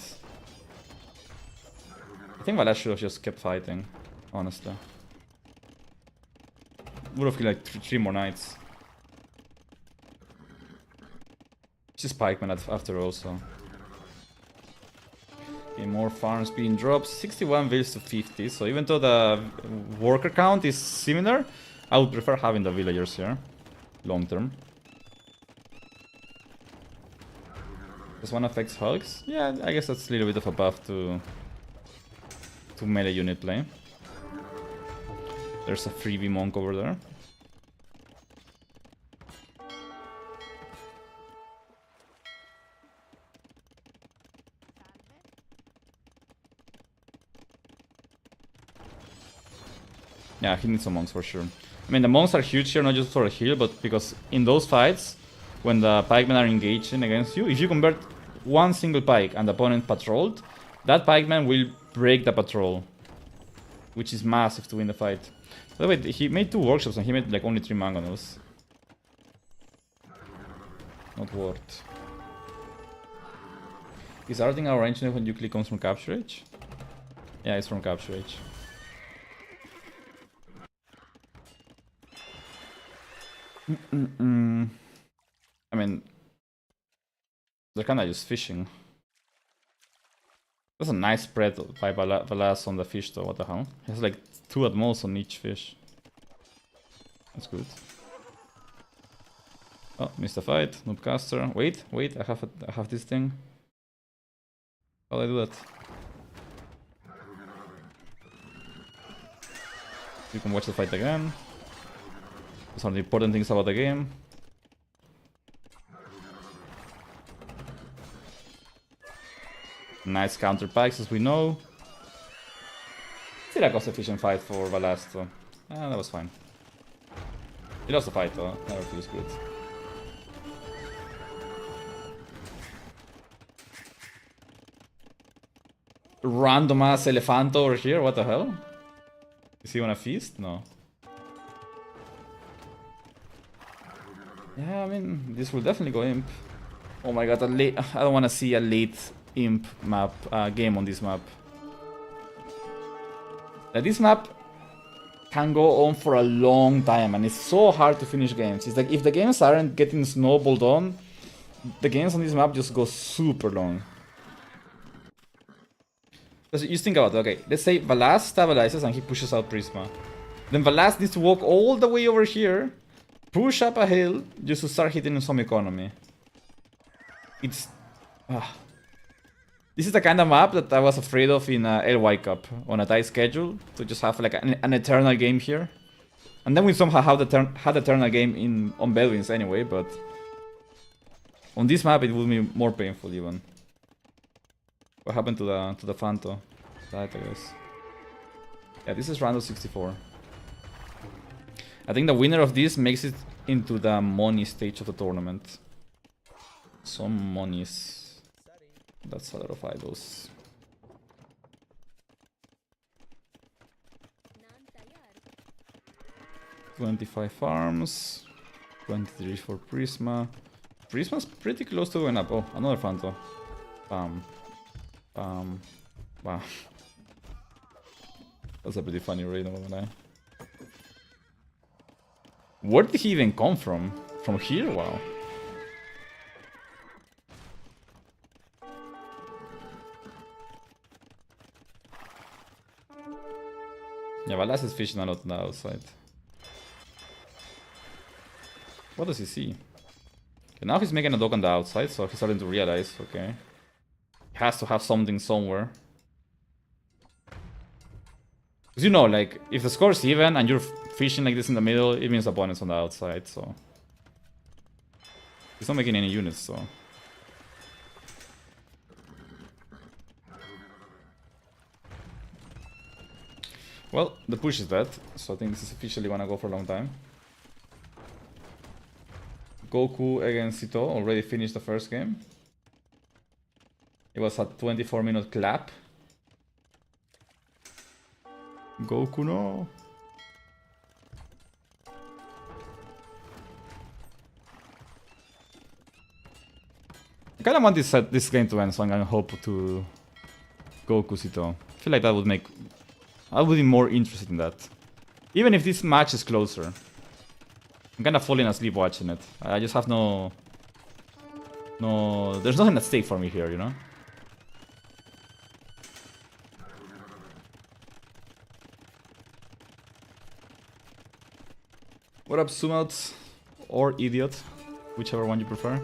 I think Valas should have just kept fighting, honestly. Would have killed like 3 more knights. Just pikeman after also. Okay, more farms being dropped. 61 vills to 50, so even though the worker count is similar, I would prefer having the villagers here, long term. This one affects hulks? Yeah, I guess that's a little bit of a buff to melee unit play. There's a freebie monk over there. Yeah, he needs some monks for sure. I mean, the monks are huge here, not just for a heal, but because in those fights, when the pikemen are engaging against you, if you convert one single pike and the opponent patrolled, that pikeman will break the patrol, which is massive to win the fight. By the way, he made 2 workshops and he made like only 3 mangonels. Not worth. Is everything our range when you click comes from capture age? Yeah, it's from capture age. I mean, they're kinda just fishing. That's a nice spread by Valas on the fish though, what the hell? He has like 2 at most on each fish. That's good. Oh, missed a fight. Noobcaster. Wait, I have this thing. How do I do that? You can watch the fight again. Those are the important things about the game. Nice counter packs, as we know. Still a cost efficient fight for Valas though. That was fine. He lost the fight though, never feels good. Random ass Elefanto over here, what the hell? Is he on a feast? No. Yeah, I mean, this will definitely go imp. Oh my god, I don't want to see a late imp map, game on this map. This map can go on for a long time and it's so hard to finish games. It's like if the games aren't getting snowballed on, the games on this map just go super long. Because you think about it, okay, let's say Valas stabilizes and he pushes out Prisma. Then Valas needs to walk all the way over here, push up a hill, just to start hitting some economy. It's... This is the kind of map that I was afraid of in LY Cup, on a tight schedule, to just have like an eternal game here. And then we somehow had eternal game on Bedouins anyway, but... On this map it would be more painful even. What happened to the Fanto? That, I guess. Yeah, this is round of 64. I think the winner of this makes it into the money stage of the tournament. Some monies. That's a lot of idols. $25 farms. 23 for Prisma. Prisma's pretty close to going up. Oh, another Fanto. Wow. That's a pretty funny raid, not gonna lie. Where did he even come from? From here? Wow. Yeah, Valas is fishing a lot on the outside. What does he see? Okay, now he's making a dog on the outside, so he's starting to realize, okay. He has to have something somewhere. Because you know, like, if the score is even and you're fishing like this in the middle, it means the opponent's on the outside, so... He's not making any units, so... Well, the push is dead, so I think this is officially gonna go for a long time. Goku against Sito already finished the first game. It was a 24-minute clap. Goku, no. I kinda want this game to end, so I'm gonna hope to Goku Sito. I feel like that would make... I would be more interested in that. Even if this match is closer. I'm kinda falling asleep watching it. I just have no... There's nothing at stake for me here, you know? What up, Sumout? Or Idiot? Whichever one you prefer.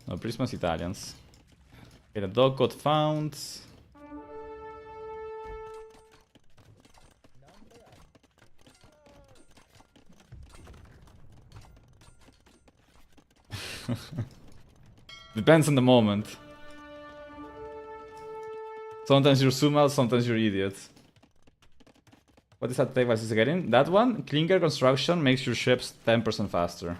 No, Prisma's Italians. Okay, the dog got found. Depends on the moment. Sometimes you're Sumal, sometimes you're idiot. What is that device is getting? That one, clinker construction makes your ships 10% faster.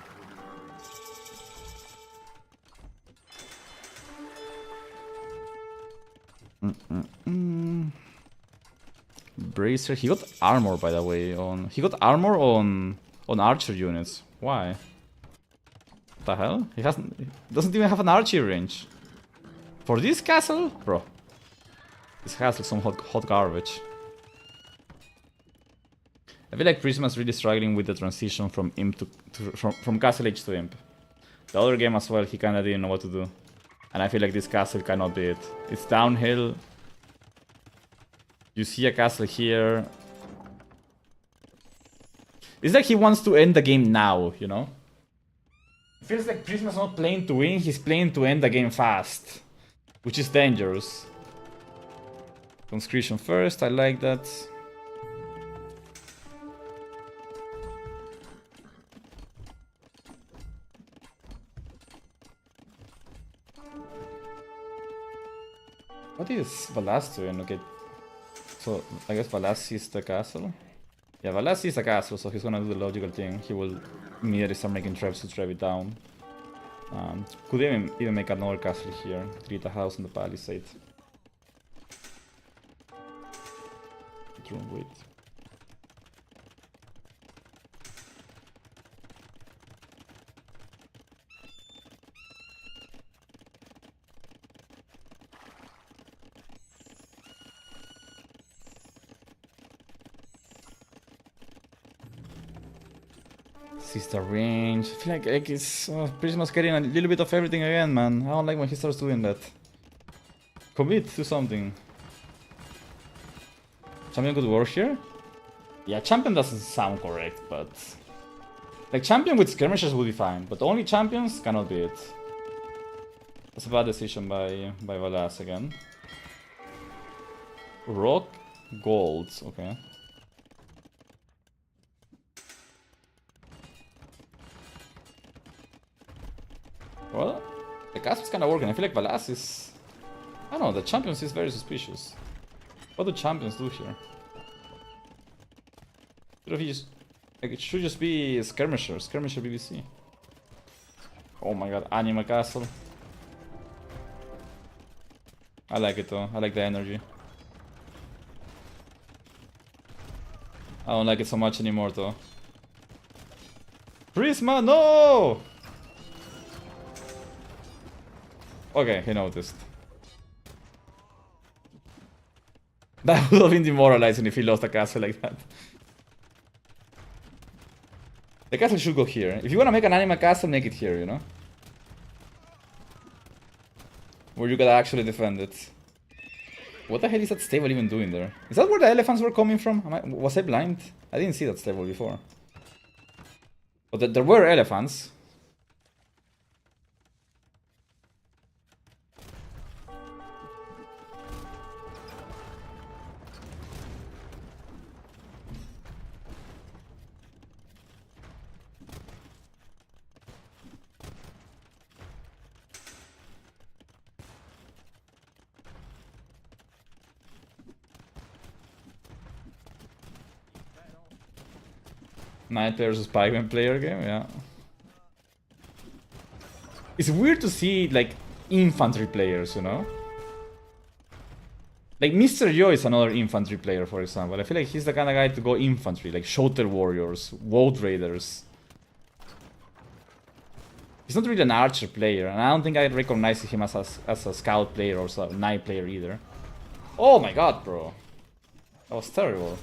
Bracer. He got armor, by the way. He got armor on archer units. Why? What the hell? He doesn't even have an archer range. For this castle, bro. This castle is some hot garbage. I feel like Prisma's really struggling with the transition from imp from Castle Age to Imp. The other game as well, he kinda didn't know what to do. And I feel like this castle cannot be it. It's downhill. You see a castle here. It's like he wants to end the game now, you know? It feels like Prisma's not playing to win, he's playing to end the game fast. Which is dangerous. Conscription first, I like that. What is Valas doing? Okay. So, I guess Valas sees the castle. Yeah, Valas sees the castle, so he's gonna do the logical thing. He will immediately start making traps to trap it down. Could even make another castle here. Create a house on the palisade. Wait. Sister range. I feel like it's pretty much getting a little bit of everything again, man. I don't like when he starts doing that. Commit to something. Champion could work here? Yeah, champion doesn't sound correct, but... Like, champion with skirmishers would be fine, but only champions cannot be it. That's a bad decision by Valas again. Rock, gold, okay. Well, the castle's kinda working. I feel like Valas is... I don't know, the champions is very suspicious. What do champions do here? Like, it should just be skirmisher BBC. Oh my god, Anima Castle. I like it though, I like the energy. I don't like it so much anymore though. Prisma, no! Okay, he noticed. That would have been demoralizing if he lost a castle like that. The castle should go here. If you want to make an anima castle, make it here, you know? Where you gotta actually defend it. What the hell is that stable even doing there? Is that where the elephants were coming from? Was I blind? I didn't see that stable before. But there were elephants. Knight versus Pikeman player game, yeah. It's weird to see, like, infantry players, you know? Like, Mr. Yo is another infantry player, for example. I feel like he's the kind of guy to go infantry, like Shoulder Warriors, Woad Raiders. He's not really an archer player, and I don't think I recognize him as a scout player or a knight player either. Oh my god, bro. That was terrible.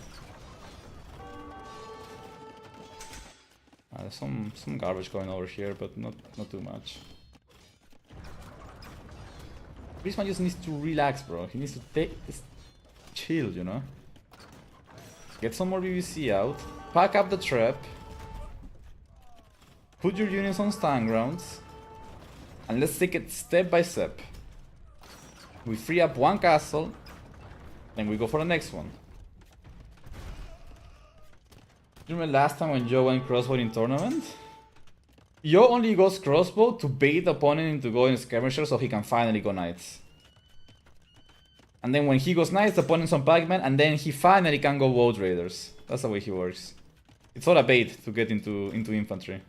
There's some garbage going over here, but not too much. Prisma just needs to relax, bro. He needs to chill, you know? Get some more BBC out. Pack up the trap. Put your units on stand grounds. And let's take it step by step. We free up one castle. Then we go for the next one. Do you remember last time when Joe went crossbow in tournament? Yo only goes crossbow to bait the opponent into going skirmisher so he can finally go knights. And then when he goes knights, the opponent's on Pac-Man, and then he finally can go Woad Raiders. That's the way he works. It's all a bait to get into infantry.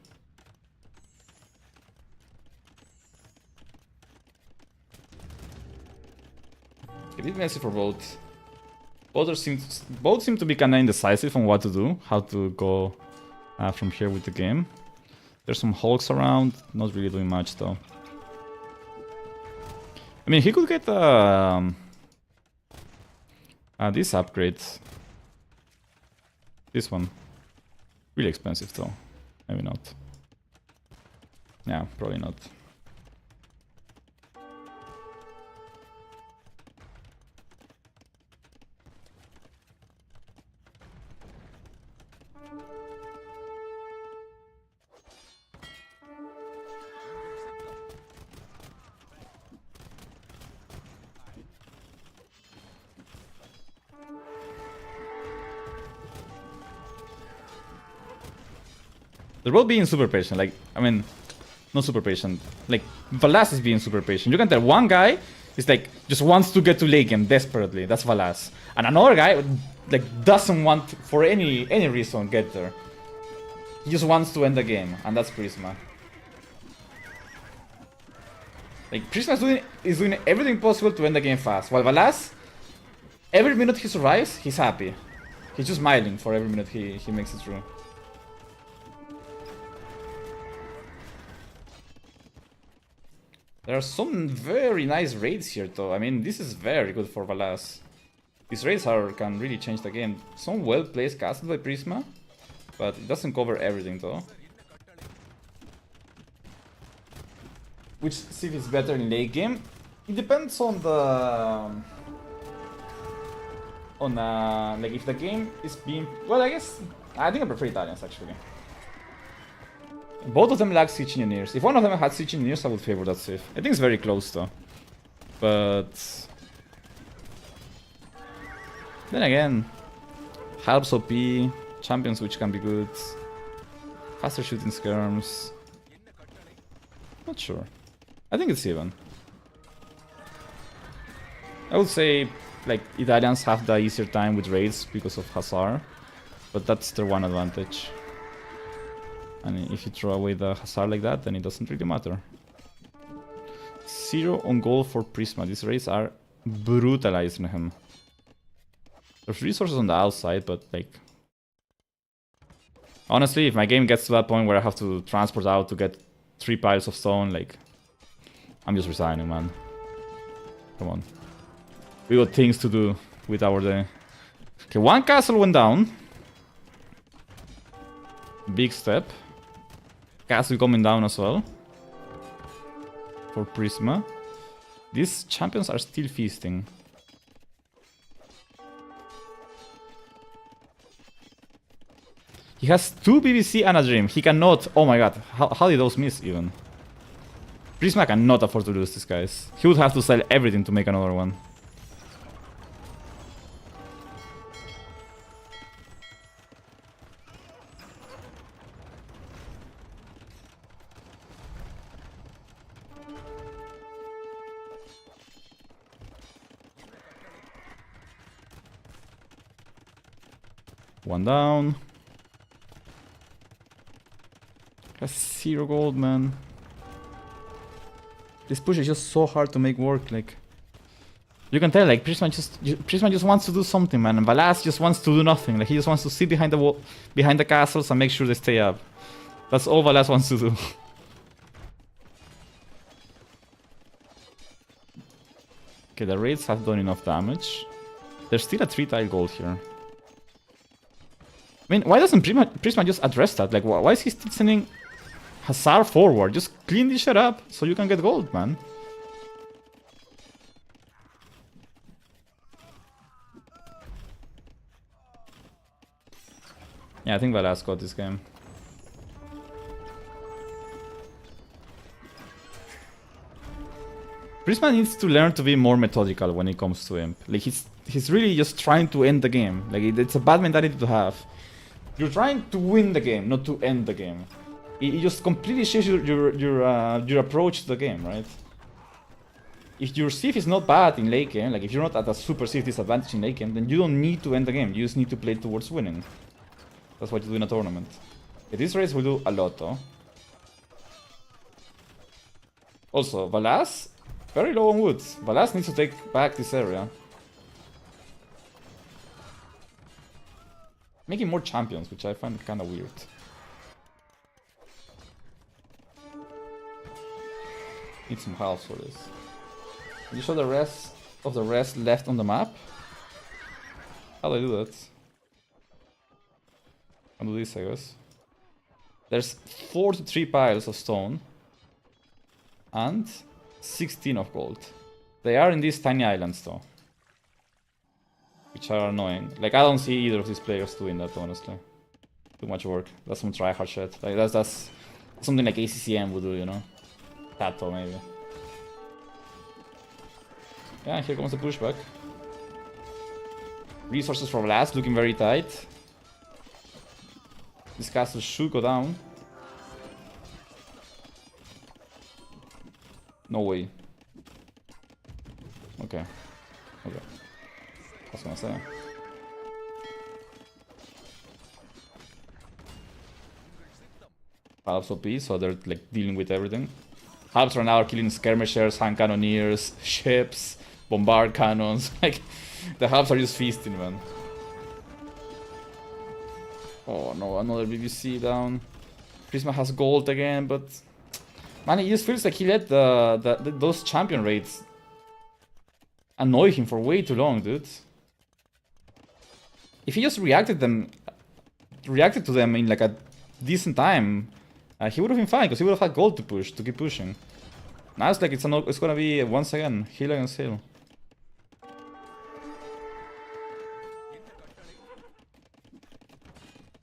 A bit messy for both. Both seem to be kinda indecisive on what to do, how to go from here with the game. There's some hulks around, not really doing much though. I mean, he could get this upgrade. This one. Really expensive though. Maybe not. Yeah, probably not. They're both being super patient, like, I mean, not super patient. Like, Valas is being super patient. You can tell one guy is like, just wants to get to late game desperately. That's Valas. And another guy, like, doesn't want, for any reason, get there. He just wants to end the game, and that's Prisma. Like, Prisma is doing everything possible to end the game fast. While Valas, every minute he survives, he's happy. He's just smiling for every minute he makes it through. There are some very nice raids here though. I mean, this is very good for Valas. These raids can really change the game. Some well-placed castle by Prisma, but it doesn't cover everything though. Which Civ is better in late game? It depends on the... like if the game is being... Well, I think I prefer Italians actually. Both of them lack siege engineers. If one of them had siege engineers, I would favor that Civ. I think it's very close though. But... then again, helps OP, champions which can be good, faster shooting skirms. Not sure. I think it's even. I would say, like, Italians have the easier time with raids because of Hazard, but that's their one advantage. And if you throw away the Hazard like that, then it doesn't really matter. 0 on goal for Prisma. These raids are brutalizing him. There's resources on the outside, but like... honestly, if my game gets to that point where I have to transport out to get 3 piles of stone, like... I'm just resigning, man. Come on. We got things to do with our day. Okay, one castle went down. Big step. Castle coming down as well. For Prisma. These champions are still feasting. He has 2 BBC and a Dream. He cannot... oh my god, how did those miss even? Prisma cannot afford to lose these guys. He would have to sell everything to make another one. One down. Has 0 gold, man. This push is just so hard to make work, like... you can tell, like, Prisma just wants to do something, man, and Valas just wants to do nothing. Like, he just wants to sit behind the wall, behind the castles and make sure they stay up. That's all Valas wants to do. Okay, the raids have done enough damage. There's still a 3-tile gold here. I mean, why doesn't Prisma just address that? Like, why is he still sending Hazard forward? Just clean this shit up so you can get gold, man. Yeah, I think Valas got this game. Prisma needs to learn to be more methodical when it comes to Imp. Like, he's really just trying to end the game. Like, it's a bad mentality to have. You're trying to win the game, not to end the game. It just completely shifts your approach to the game, right? If your Civ is not bad in late game, like if you're not at a super Civ disadvantage in late game, then you don't need to end the game. You just need to play towards winning. That's what you do in a tournament. Okay, this race will do a lot, though. Also, Valas, very low on wood. Valas needs to take back this area. making more champions, which I find kind of weird. Need some health for this. Can you show the rest of the rest left on the map? How do I do that? I'll do this, I guess. There's 43 piles of stone and 16 of gold. They are in these tiny islands though, which are annoying. Like, I don't see either of these players doing that, honestly. Too much work. That's some tryhard shit. Like, that's something like ACCM would do, you know? Tato, maybe. Yeah, here comes the pushback. Resources for last, looking very tight. This castle should go down. No way. Okay. Okay. I was gonna say. Halves OP, so they're like dealing with everything. Halves right now are killing skirmishers, hand cannoneers, ships, bombard cannons. Like, the halves are just feasting, man. Oh no, another BBC down. Prisma has gold again, but man, it just feels like he let those champion raids annoy him for way too long, dude. If he just reacted to them in like a decent time, he would have been fine because he would have had gold to push, to keep pushing. Now it's like it's gonna be once again heal against heal.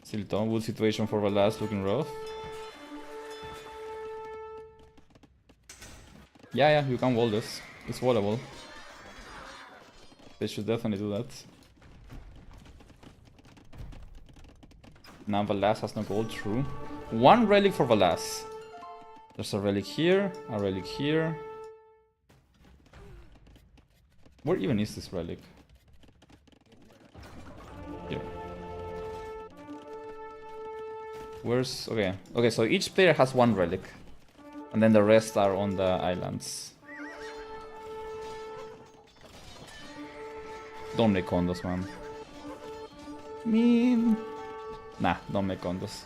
Still Townwood situation for the last, looking rough. Yeah, you can wall this. It's wallable. They should definitely do that. Now Valas has no gold, true. One relic for Valas. There's a relic here, a relic here. Where even is this relic? Here. Where's... Okay, so each player has one relic. And then the rest are on the islands. Don't make condos, man. Nah, don't make condos.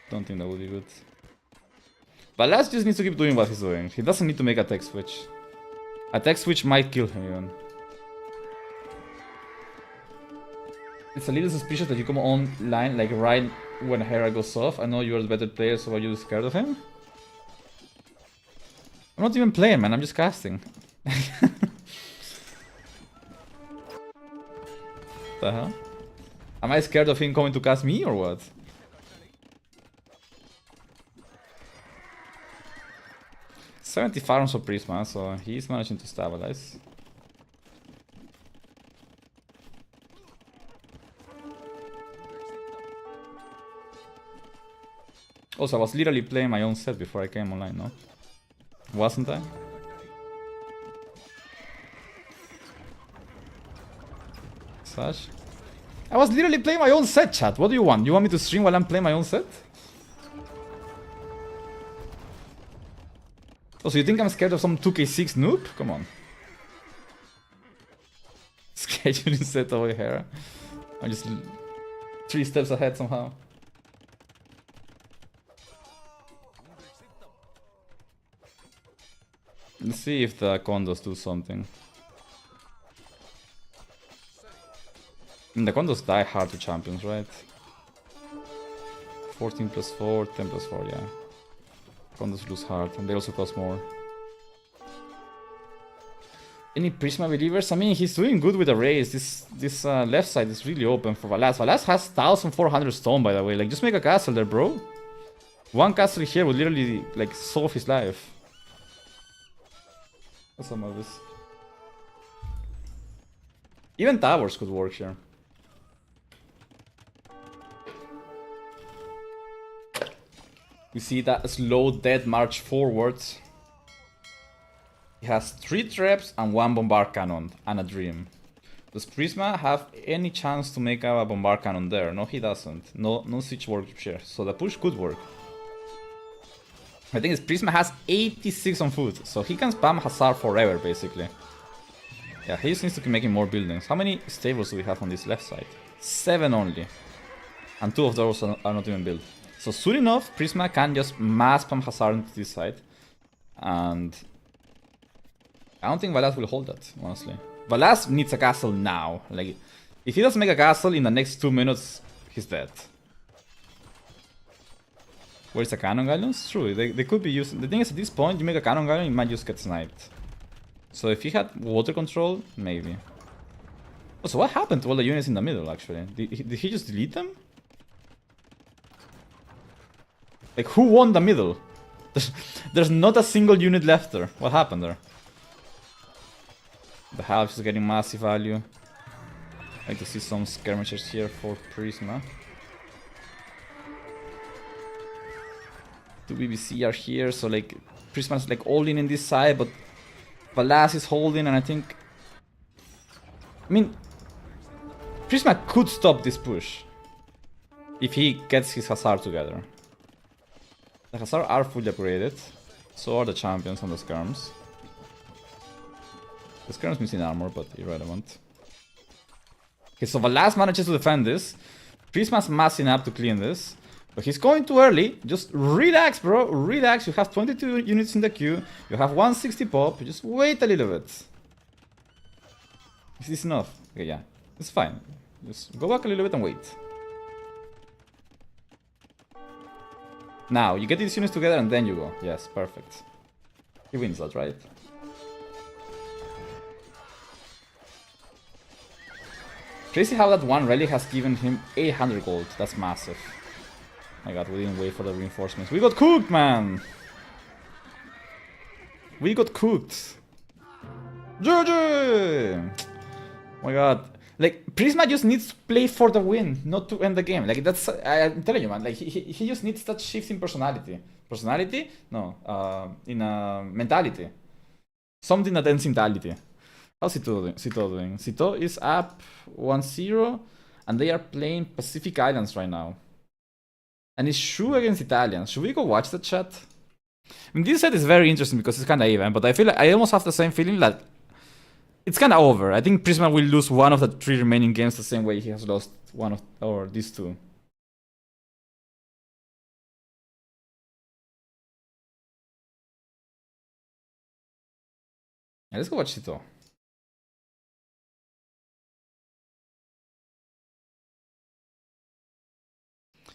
Don't think that would be good. But Laz just needs to keep doing what he's doing. He doesn't need to make a tech switch. A tech switch might kill him even. It's a little suspicious that you come online like right when Hera goes off. I know you're the better player, so are you scared of him? I'm not even playing, man. I'm just casting. The hell? Am I scared of him coming to cast me or what? $70 farms for Prisma, so he's managing to stabilize. Also, I was literally playing my own set before I came online, no? Wasn't I? Slash. I was literally playing my own set, chat. What do you want? You want me to stream while I'm playing my own set? Oh, so you think I'm scared of some 2k6 noob? Come on. Scheduling set over here. I'm just 3 steps ahead somehow. Let's see if the condos do something. The condos die hard to champions, right? 14 plus 4, 10 plus 4, yeah. Condos lose hard, and they also cost more. Any Prisma believers? I mean, he's doing good with the raise. This left side is really open for Valas. Valas has 1400 stone, by the way. Like, just make a castle there, bro. One castle here would literally, like, solve his life. What's some of this? Even towers could work here. We see that slow dead march forwards. He has 3 traps and 1 bombard cannon and a dream. Does Prisma have any chance to make a bombard cannon there? No, he doesn't. No siege works here, so the push could work. I think Prisma has 86 on food, so he can spam Hazard forever, basically. Yeah, he just needs to keep making more buildings. How many stables do we have on this left side? 7 only. And 2 of those are not even built. So soon enough, Prisma can just mass spam Hazard into this side. And I don't think Valas will hold that, honestly. Valas needs a castle now. Like, if he doesn't make a castle in the next 2 minutes, he's dead. Where's the cannon galleons? True, they could be used. The thing is, at this point, you make a cannon galleon, it might just get sniped. So if he had water control, maybe. Oh, so what happened to all the units in the middle, actually? Did he just delete them? Like, who won the middle? There's not a single unit left there. What happened there? The house is getting massive value. I like to see some skirmishers here for Prisma. 2 BBC are here, so like Prisma's like all in this side, but Valas is holding, and I think... I mean, Prisma could stop this push if he gets his Hazard together. The Hazard are fully upgraded, so are the champions on the skirms. The skirm's missing armor, but irrelevant. Okay, so Valas manages to defend this. Prisma's massing up to clean this. But he's going too early. Just relax, bro. Relax. You have 22 units in the queue. You have 160 pop. Just wait a little bit. Is this enough? Okay, yeah. It's fine. Just go back a little bit and wait. Now, you get these units together and then you go. Yes, perfect. He wins that, right? Crazy how that one relic has given him 800 gold. That's massive. My god, we didn't wait for the reinforcements. We got cooked, man! We got cooked. GG! Oh my god. Like, Prisma just needs to play for the win, not to end the game. Like, that's... I'm telling you, man. Like, he just needs that shift in personality. Personality? No. In mentality. Something that ends in mentality. How's Sito doing? Sito is up 1-0, and they are playing Pacific Islands right now. And it's Shu against Italians. Should we go watch the chat? I mean, this set is very interesting because it's kind of even, but I feel like I almost have the same feeling that it's kind of over. I think Prisma will lose one of the 3 remaining games the same way he has lost one of, or these 2. Yeah, let's go watch Sito.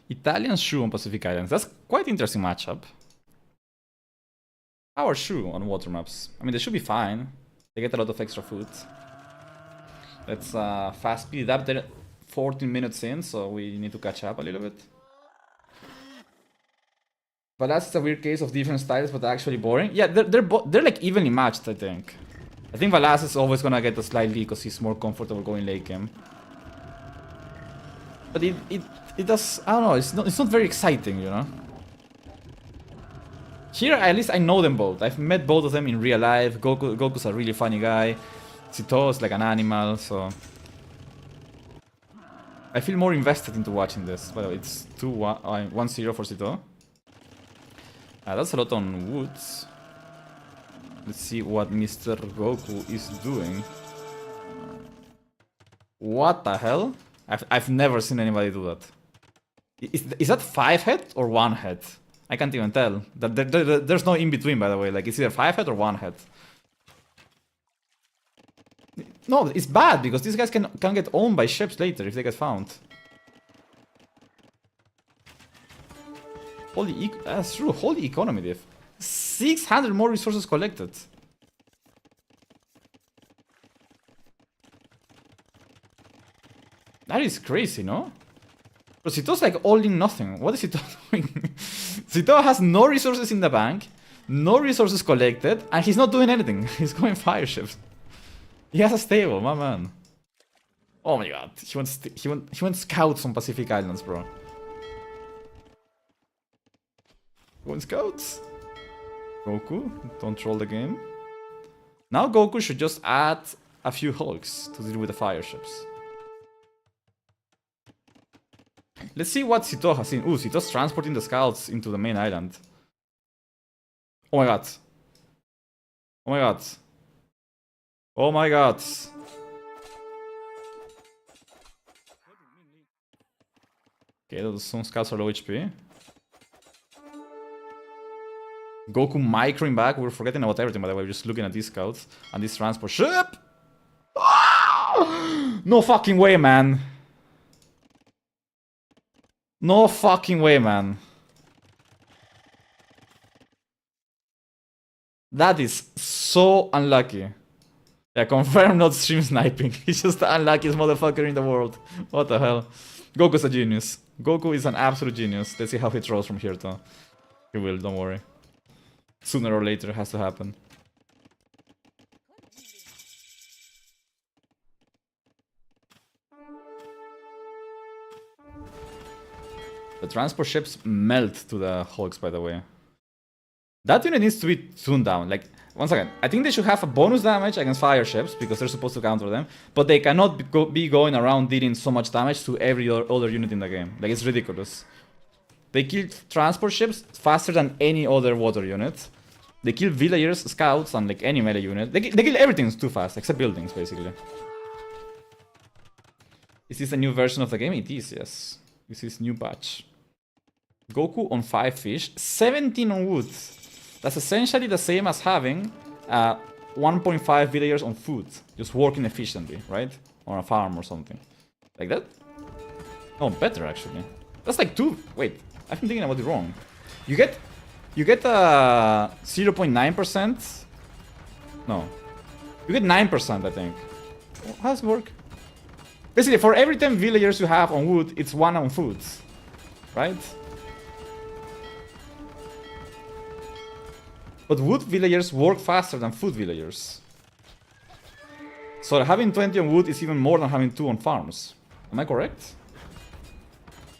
Italian Shu on Pacific Islands. That's quite interesting matchup. Our Shu on water maps. I mean, they should be fine. They get a lot of extra food. Let's fast speed it up. They're 14 minutes in, so we need to catch up a little bit. But that's a weird case of different styles, but actually boring. Yeah, they're like evenly matched, I think. I think Valas is always gonna get a slight lead because he's more comfortable going late game. But it does, I don't know, it's not very exciting, you know? Here, at least I know them both. I've met both of them in real life. Goku's a really funny guy. Sito is like an animal, so... I feel more invested into watching this. By the way, it's 1-0 for Sito. That's a lot on woods. Let's see what Mr. Goku is doing. What the hell? I've never seen anybody do that. Is that 5 head or 1 head? I can't even tell. There's no in between, by the way. Like, it's either 5 head or 1 head. No, it's bad because these guys can get owned by ships later if they get found. That's true. Holy economy diff. 600 more resources collected. That is crazy, no? But Sito's like all in nothing. What is Sito doing? Sito has no resources in the bank, no resources collected, and he's not doing anything. He's going fire ships. He has a stable, my man. Oh my god, he went scouts on Pacific Islands, bro. He went scouts. Goku, don't troll the game. Now Goku should just add a few hulks to deal with the fire ships. Let's see what Sito has seen. Ooh, Sito's transporting the scouts into the main island. Oh my god. Oh my god. Oh my god. Okay, some scouts are low HP. Goku microing back. We're forgetting about everything, by the way. We're just looking at these scouts and this transport ship. No fucking way, man. No fucking way, man. That is so unlucky. Yeah, confirm not stream sniping. He's just the unluckiest motherfucker in the world. What the hell? Goku's a genius. Goku is an absolute genius. Let's see how he throws from here, though. He will, don't worry. Sooner or later, it has to happen. The transport ships melt to the Hulks, by the way. That unit needs to be tuned down. Like, once again, I think they should have a bonus damage against fire ships because they're supposed to counter them. But they cannot be going around dealing so much damage to every other unit in the game. Like, it's ridiculous. They kill transport ships faster than any other water unit. They kill villagers, scouts, and like any melee unit. They kill everything too fast, except buildings, basically. Is this a new version of the game? It is, yes. This is new patch. Goku on 5 fish, 17 on wood. That's essentially the same as having 1.5 villagers on food. Just working efficiently, right? On a farm or something. Like that? Oh, better actually. That's like 2... Wait, I've been thinking about it wrong. You get 0.9%? No. You get 9%, I think. How does it work? Basically, for every 10 villagers you have on wood, it's 1 on food. Right? But wood villagers work faster than food villagers. So having 20 on wood is even more than having 2 on farms. Am I correct?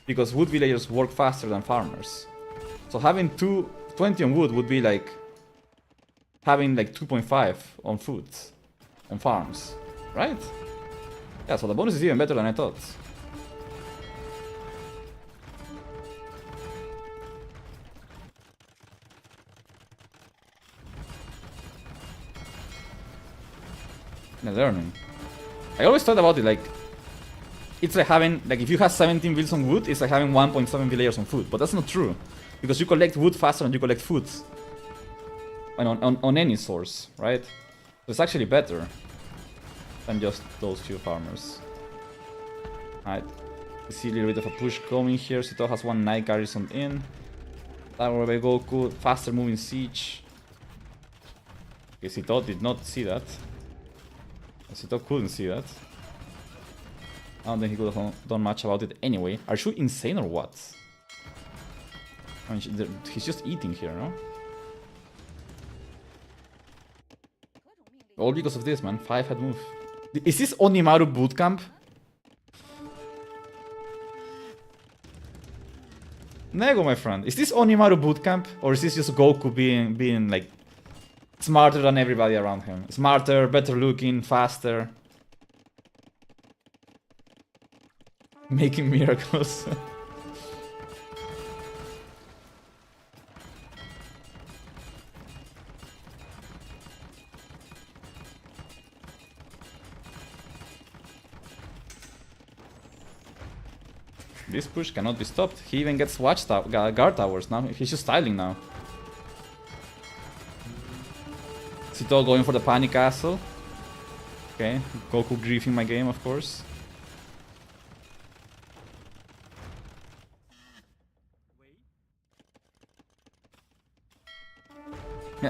Because wood villagers work faster than farmers. So having 20 on wood would be like having like 2.5 on food, on farms, right? Yeah, so the bonus is even better than I thought. Learning. I always thought about it like it's like having, like if you have 17 vills on wood, it's like having 1.7 villagers on food. But that's not true. Because you collect wood faster than you collect food. On any source, right? So it's actually better than just those few farmers. Alright. We see a little bit of a push coming here. Sito has 1 Night Garrison in. Tower by Goku. Faster moving siege. Okay, Sito did not see that. Sito couldn't see that. I don't think he could have done much about it anyway. Are you insane or what? I mean, he's just eating here, no? All because of this, man. 5-head move. Is this Onimaru bootcamp? Nego, my friend. Is this Onimaru bootcamp? Or is this just Goku being like smarter than everybody around him? Smarter, better looking, faster. Making miracles. This push cannot be stopped. He even gets guard towers now. He's just styling now. Sito going for the panic castle. Okay, Goku griefing my game, of course.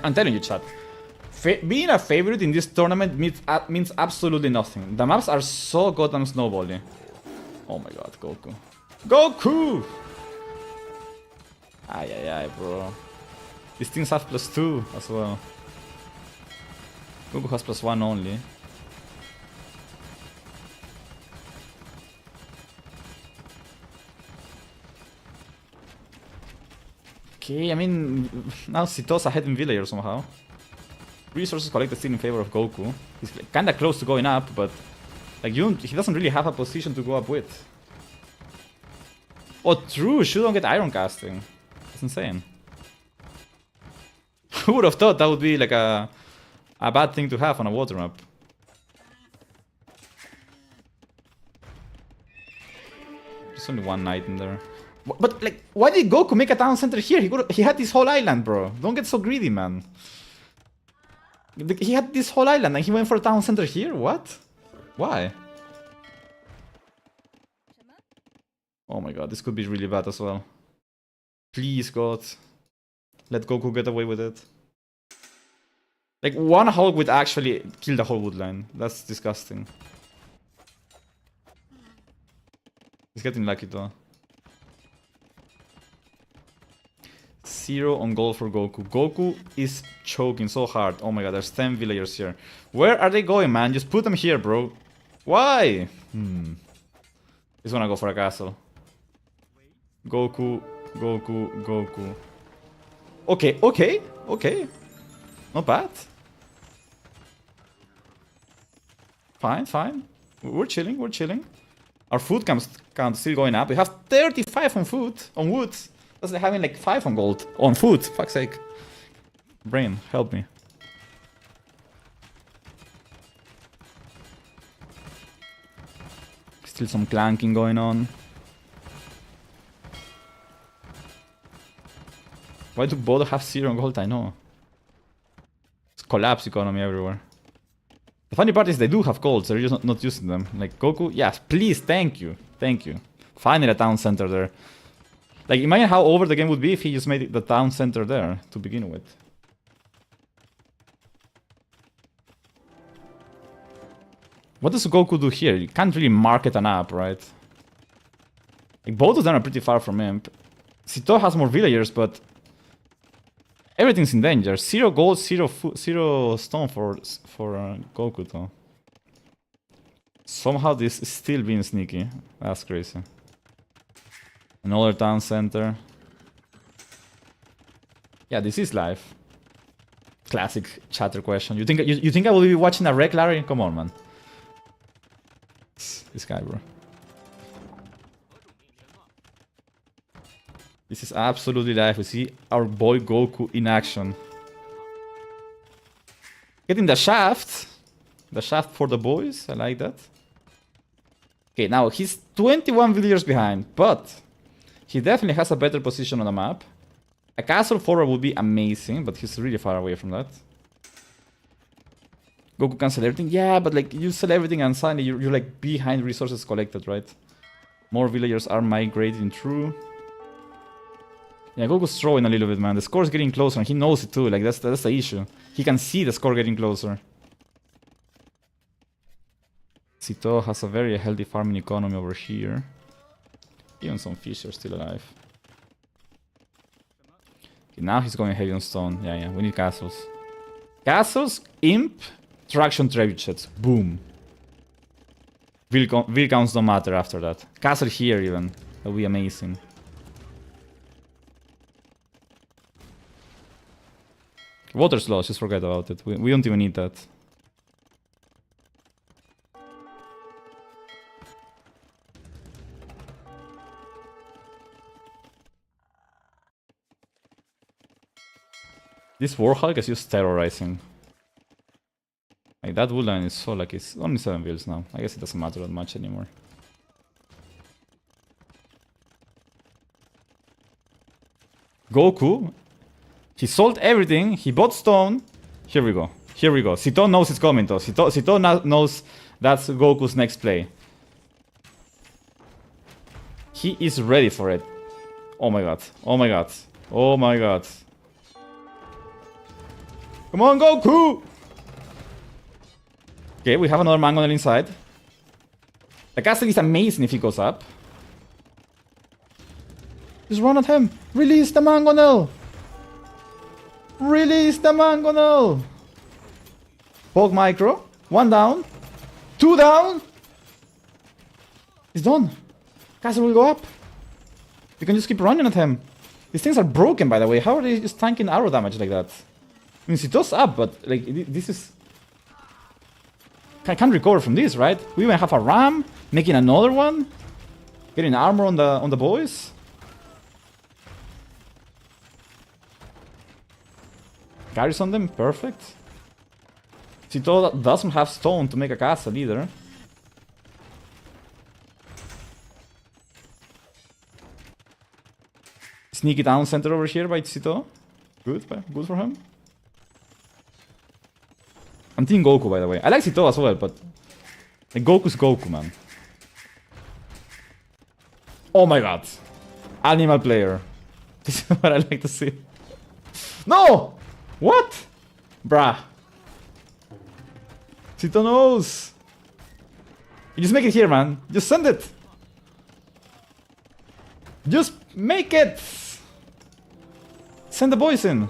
I'm telling you, chat. Being a favorite in this tournament means absolutely nothing. The maps are so goddamn snowbally. Oh my god, Goku. Goku! Ay, ay, ay, bro. These things have +2 as well. Goku has +1 only. Okay, I mean, now Sito's ahead in villager somehow. Resources collected still in favor of Goku. He's kinda close to going up, but like he doesn't really have a position to go up with. Oh, true, Shu don't get iron casting. That's insane. Who would have thought that would be like a bad thing to have on a water map? There's only one knight in there. But like, why did Goku make a town center here? He had this whole island, bro. Don't get so greedy, man. He had this whole island and he went for a town center here? What? Why? Oh my god, this could be really bad as well. Please, God. Let Goku get away with it. Like, one Hulk would actually kill the whole wood line. That's disgusting. He's getting lucky though. 0 on gold for Goku. Goku is choking so hard. Oh my god, there's 10 villagers here. Where are they going, man? Just put them here, bro. Why? He's gonna go for a castle. Goku, Goku, Goku. Okay, okay, okay. Not bad. Fine, fine. We're chilling, we're chilling. Our food count still going up. We have 35 on food, on wood. That's like having like 5 on gold. On food, fuck's sake. Brain, help me. Still some clanking going on. Why do both have 0 on gold? I know. It's collapse economy everywhere. The funny part is they do have golds, they're just not using them. Like Goku, yes, please, thank you. Thank you. Finally a town center there. Like, imagine how over the game would be if he just made the town center there to begin with. What does Goku do here? You can't really market an app, right? Like, both of them are pretty far from him. Sito has more villagers, but everything's in danger. 0 gold, 0 stone for Goku, though. Somehow this is still being sneaky. That's crazy. Another town center. Yeah, this is life. Classic chatter question. You think I will be watching a wreck, Larry? Come on, man. This guy, bro. This is absolutely life. We see our boy Goku in action. Getting the shaft. The shaft for the boys. I like that. Okay, now he's 21 villagers behind, but he definitely has a better position on the map. A castle forward would be amazing, but he's really far away from that. Goku can sell everything. Yeah, but like you sell everything and suddenly you're like behind resources collected, right? More villagers are migrating through. Yeah, Goku's throwing a little bit, man. The score's getting closer and he knows it too. Like that's the issue. He can see the score getting closer. Sito has a very healthy farming economy over here. Even some fish are still alive. Okay, now he's going heavy on stone. Yeah, we need castles. Castles, imp, traction trebuchets. Boom. Will counts don't matter after that. Castle here even. That would be amazing. Water slows, just forget about it. We don't even need that. This Warhawk is just terrorizing. Like that woodline is so like it's only 7 builds now. I guess it doesn't matter that much anymore. Goku, he sold everything, he bought stone. Here we go. Here we go. Sito knows it's coming though. Sito knows that's Goku's next play. He is ready for it. Oh my god. Oh my god. Oh my god. Come on, Goku! Okay, we have another Mangonel inside. The castle is amazing if he goes up. Just run at him. Release the Mangonel! Release the Mangonel! Poke micro. 1 down. 2 down! He's done. Castle will go up. You can just keep running at him. These things are broken, by the way. How are they just tanking arrow damage like that? I mean, Sito's up, but like this is... I can't recover from this, right? We even have a ram, making another one, getting armor on the boys. Carries on them, perfect. Sito doesn't have stone to make a castle either. Sneaky down center over here by Sito. Good for him. I'm team Goku, by the way. I like Sito as well, but like, Goku's Goku, man. Oh my god. Animal player. This is what I like to see. No! What? Bruh. Sito knows. You just make it here, man. Just send it. Just make it. Send the boys in.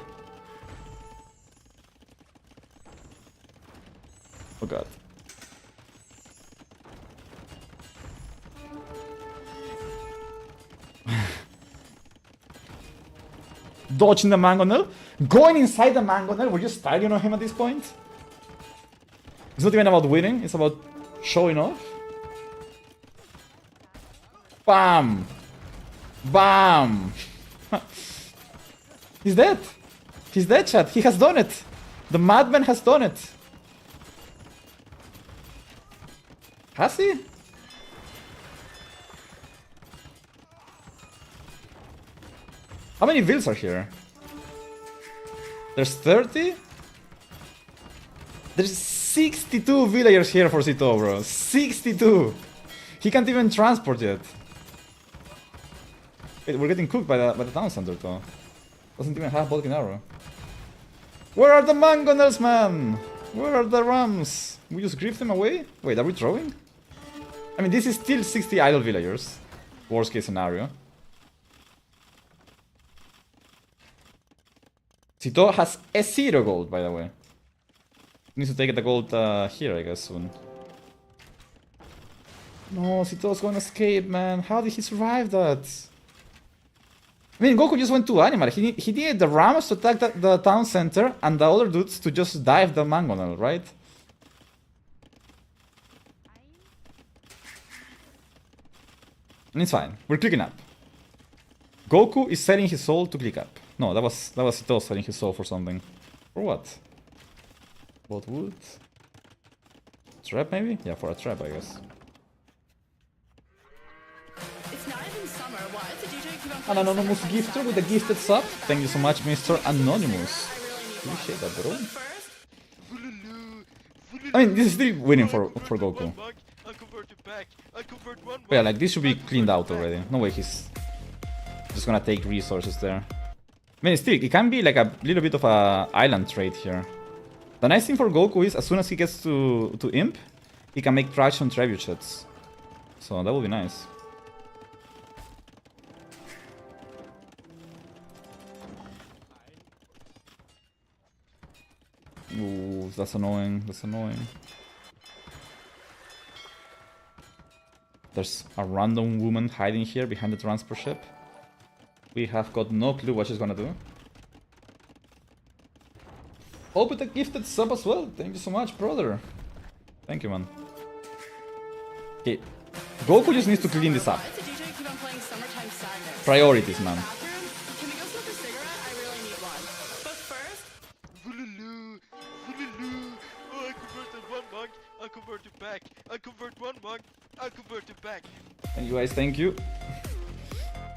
Oh god. Dodging the mangonel. Going inside the mangonel. We're just tired on him at this point. It's not even about winning. It's about showing off. Bam! Bam! He's dead. He's dead, chat. He has done it. The madman has done it. Has he? How many vills are here? There's 30? There's 62 villagers here for Sito, bro. 62! He can't even transport yet. Wait, we're getting cooked by the town center, though. Doesn't even have Vulcan arrow. Where are the mangonels, man? Where are the rams? We just grief them away? Wait, are we throwing? I mean, this is still 60 idle villagers. Worst case scenario. Sito has a 0 gold, by the way. Needs to take the gold here, I guess, soon. No, Sito's gonna escape, man. How did he survive that? I mean, Goku just went to animal. He needed the rams to attack the town center and the other dudes to just dive the mangonel, right? And it's fine. We're clicking up. Goku is selling his soul to click up. No, that was Sito selling his soul for something. For what? What wood? Trap maybe? Yeah, for a trap, I guess. It's not even summer. Why is the DJ keep on An playing anonymous summertime gifter songs? with a gifted sub. Thank you so much, Mr. Anonymous. I really need one. Appreciate that, bro. But first, I mean, this is still winning for Goku. I'll convert it back. I'll convert one But yeah, monk. like, this should be cleaned out already. No way he's just gonna take resources there. I mean, still, it can be like a little bit of a island trade here. The nice thing for Goku is, as soon as he gets to Imp, he can make traction trebuchets. So that would be nice. Ooh, that's annoying. That's annoying. There's a random woman hiding here behind the transport ship. We have got no clue what she's gonna do. Oh, with a gifted sub as well. Thank you so much, brother. Thank you, man. Okay, Goku just needs to clean this up. why does the DJ keep on playing Summertime Sadness? Priorities, man. Bathroom? Can we go smoke a cigarette? I really need one. But first, Voodoo, voodoo. Oh, I converted one monk. I'll convert it back. I'll convert one monk. I'll convert it back. Thank you guys, thank you.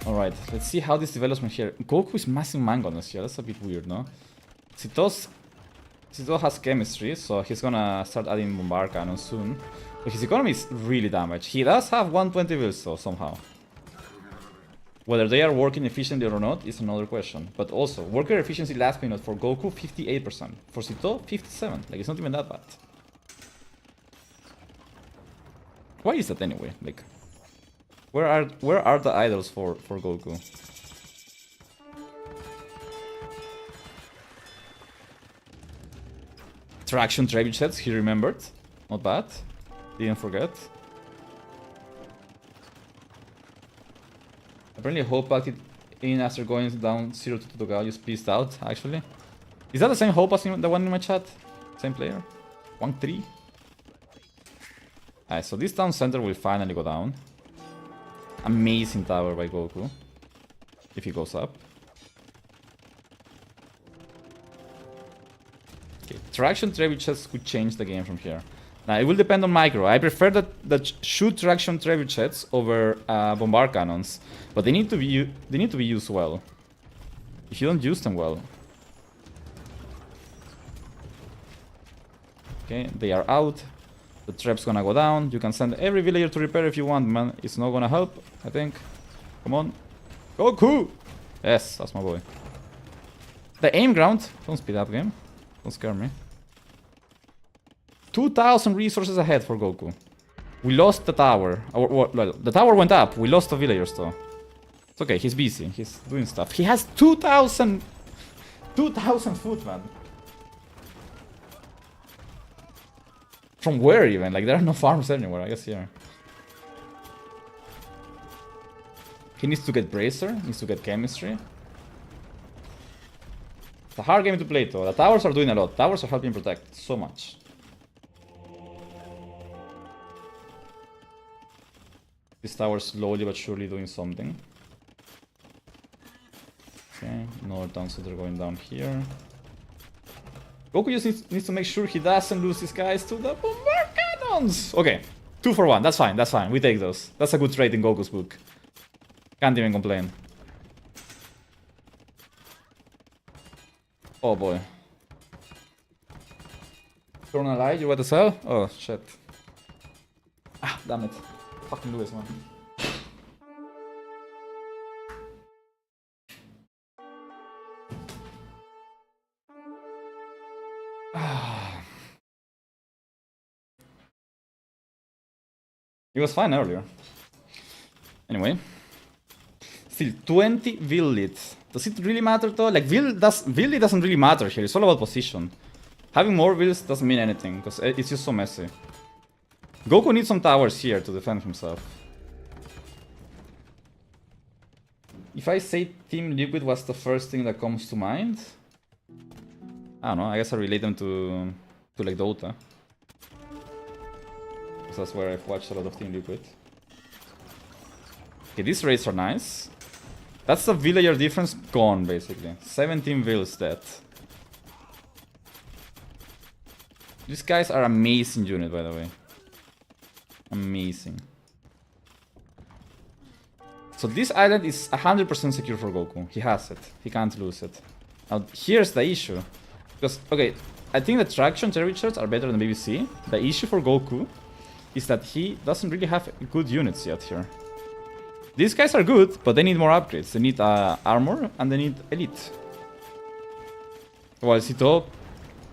Alright, let's see how this develops from here. Goku is massing mangonels here, that's a bit weird, no? Sito has chemistry, so he's gonna start adding bombard cannon soon. But his economy is really damaged. He does have 120 bills though, somehow. Whether they are working efficiently or not is another question. But also, worker efficiency last minute for Goku, 58%. For Sito, 57%. Like, it's not even that bad. Why is that anyway? Like, where are the idols for Goku? Traction trebuchets, he remembered. Not bad. Didn't forget. Apparently Hope packed it in after going down 0 to Togal, just pissed out, actually. Is that the same Hope as the one in my chat? Same player? 1-3? Alright, so this town center will finally go down. Amazing tower by Goku. If he goes up. Okay, traction trebuchets could change the game from here. Now, it will depend on micro. I prefer that shoot traction trebuchets over bombard cannons, but they need to be used well. if you don't use them well. Okay, they are out. The trap's gonna go down. You can send every villager to repair if you want, man. It's not gonna help, I think. Come on. Goku! Yes, that's my boy. The aim ground. Don't speed up, game. Don't scare me. 2,000 resources ahead for Goku. We lost the tower. The tower went up. We lost the villagers, though. It's okay, he's busy. He's doing stuff. He has 2,000... 2,000 foot, man. From where, even? Like, there are no farms anywhere, I guess here. He needs to get Bracer. Needs to get Chemistry. It's a hard game to play, though. The towers are doing a lot. Towers are helping protect so much. This tower slowly but surely doing something. Okay, another town center going down here. Goku just needs to make sure he doesn't lose his guys to the bomber cannons! Okay, 2 for 1, that's fine, that's fine. We take those. That's a good trade in Goku's book. Can't even complain. Oh boy. Colonel Eye, you want to sell? Oh shit. Ah, damn it. Fucking Lewis, man. It was fine earlier. Anyway. Still 20 Will leads. Does it really matter though? Like Will lead doesn't really matter here, it's all about position. Having more Wills doesn't mean anything, because it's just so messy. Goku needs some towers here to defend himself. If I say Team Liquid was the first thing that comes to mind, I don't know, I guess I relate them to like Dota. Because that's where I've watched a lot of Team Liquid. Okay, these raids are nice. That's the villager difference gone, basically. 17 vills dead. These guys are amazing unit, by the way. Amazing. So this island is 100% secure for Goku. He has it. He can't lose it. Now, here's the issue. Because, okay, I think the traction territories are better than BBC. The issue for Goku is that he doesn't really have good units yet here. These guys are good, but they need more upgrades. They need armor, and they need elite. While Sito,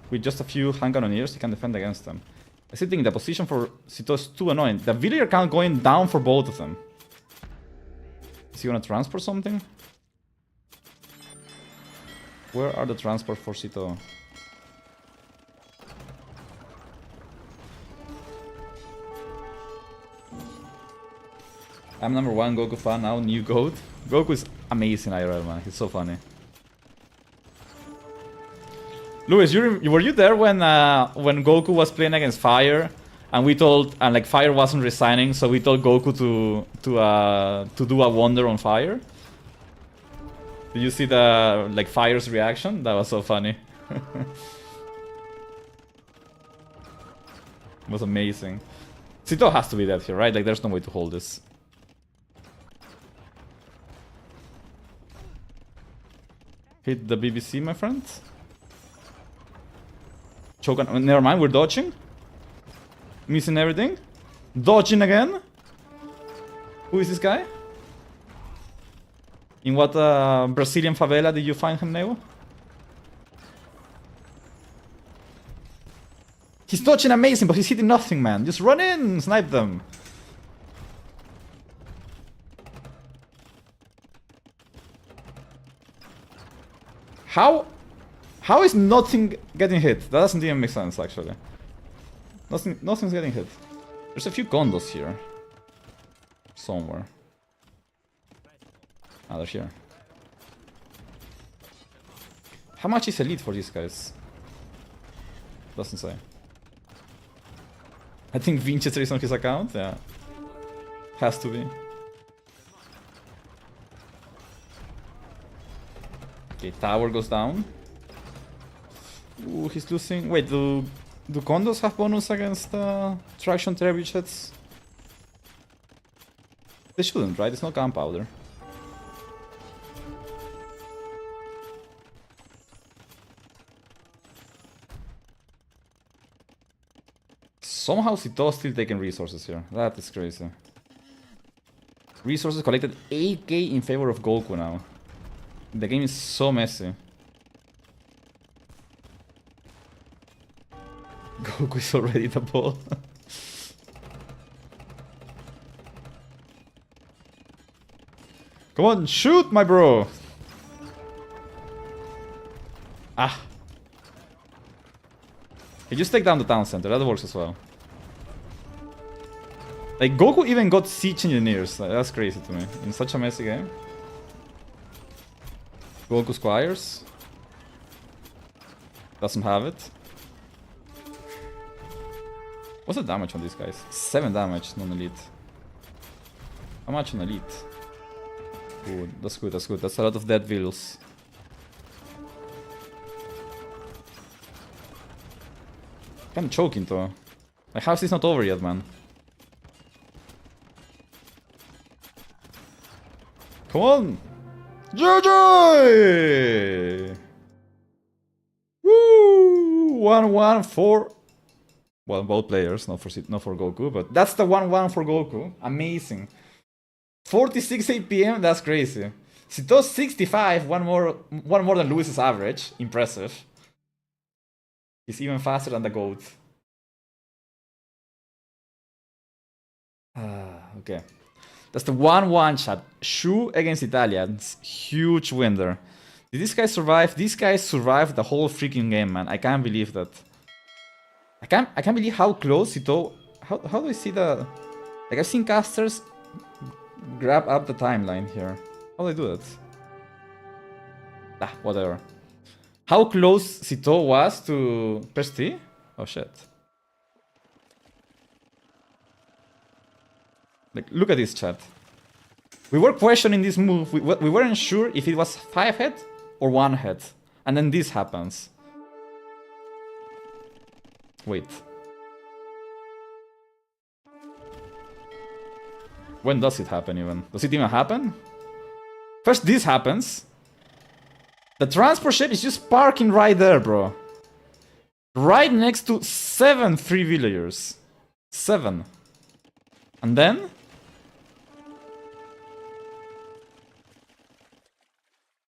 with just a few hand cannoneers, he can defend against them. I still think the position for Sito is too annoying. The villager count going down for both of them. Is he gonna transport something? Where are the transports for Sito? I'm #1 Goku fan now, new GOAT. Goku is amazing IRL, man. He's so funny. Louis, were you there when Goku was playing against Fire, and we told, and like Fire wasn't resigning, so we told Goku to do a wonder on Fire? Did you see the like Fire's reaction? That was so funny. It was amazing. Sito has to be dead here, right? Like there's no way to hold this. Hit the BBC, my friend. Choke on. Never mind, we're dodging. Missing everything. Dodging again. Who is this guy? In what Brazilian favela did you find him, Neo? He's dodging amazing, but he's hitting nothing, man. Just run in, snipe them. How is nothing getting hit? That doesn't even make sense, actually. Nothing's getting hit. There's a few condos here. Somewhere. Ah, they're here. How much is elite for these guys? Doesn't say. I think Winchester is on his account, yeah. Has to be. Okay, tower goes down. Ooh, he's losing. Wait, do condos have bonus against traction trebuchets? They shouldn't, right? It's not gunpowder. Somehow Sito's still taking resources here. That is crazy. Resources collected 8k in favor of Goku now. The game is so messy. Goku is already the ball. Come on, shoot, my bro! Ah. Okay, just take down the town center, that works as well. Like, Goku even got siege engineers. That's crazy to me. In such a messy game. Goku Squires. Doesn't have it. What's the damage on these guys? 7 damage, non-elite. How much on elite? Ooh, that's good, that's good. That's a lot of dead wheels. Kinda choking though. Like, how's this not over yet, man? Come on! GG! Woo! 1-1 for... Well, both players, not for Goku, but that's the 1-1 for Goku. Amazing. 46 APM, that's crazy. Sito's 65, one more than Luis's average. Impressive. He's even faster than the GOAT. Okay. That's the 1-1 chat. Shu against Italians. Huge win there. Did this guy survive? These guys survived the whole freaking game, man. I can't believe that. I can't believe how close Sito... How do I see the... Like, I've seen casters grab up the timeline here. How do I do that? Ah, whatever. How close Sito was to... Press T? Oh shit. Like, look at this chat. We were questioning this move. We weren't sure if it was 5 head or 1 head. And then this happens. Wait. When does it happen even? Does it even happen? First this happens. The transport ship is just parking right there, bro. Right next to 7 free villagers. 7. And then...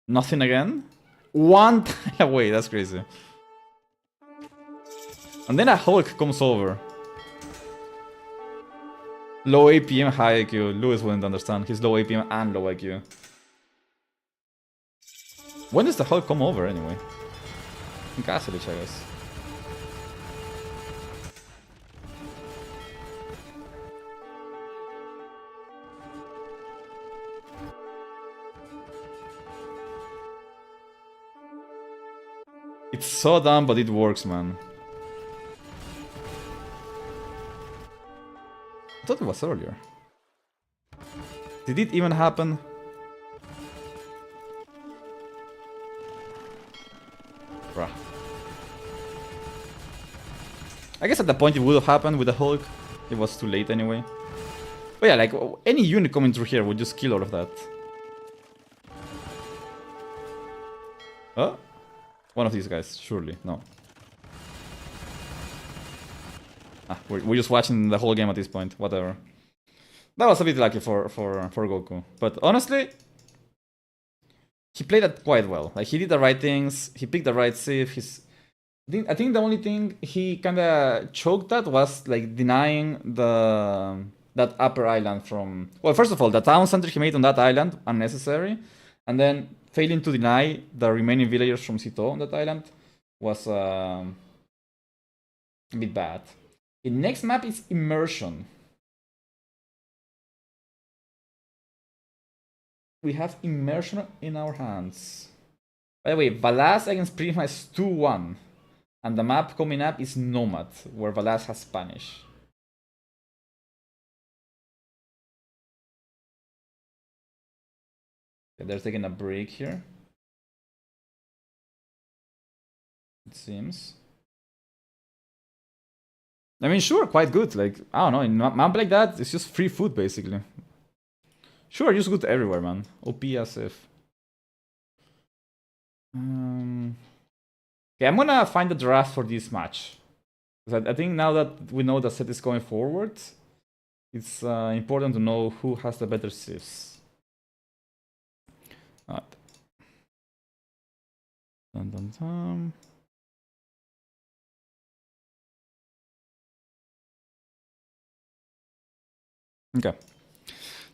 Nothing again? 1 tile away, that's crazy. And then a Hulk comes over. Low APM, high IQ. Lewis wouldn't understand. He's low APM and low IQ. When does the Hulk come over anyway? In Castle, I guess. It's so dumb, but it works, man. I thought it was earlier. Did it even happen? Bruh. I guess at the point it would have happened with the Hulk. It was too late anyway. But yeah, like, any unit coming through here would just kill all of that. Oh? One of these guys, surely. No. Ah, we're just watching the whole game at this point. Whatever. That was a bit lucky for Goku. But honestly, he played that quite well. Like, he did the right things. He picked the right save. I think the only thing he kinda choked at was like denying that upper island from... Well, first of all, the town center he made on that island, unnecessary. And then failing to deny the remaining villagers from Sito on that island was a bit bad. The next map is Immersion. We have Immersion in our hands. By the way, Valas against Prisma is 2-1. And the map coming up is Nomad, where Valas has Spanish. Okay, they're taking a break here. It seems. I mean, sure, quite good. Like, I don't know, in a map like that, it's just free food, basically. Sure, just good everywhere, man. OP as if. Okay, I'm gonna find the draft for this match. I think now that we know the set is going forward, it's important to know who has the better sieves. Alright. Dun, dun, dun. Okay.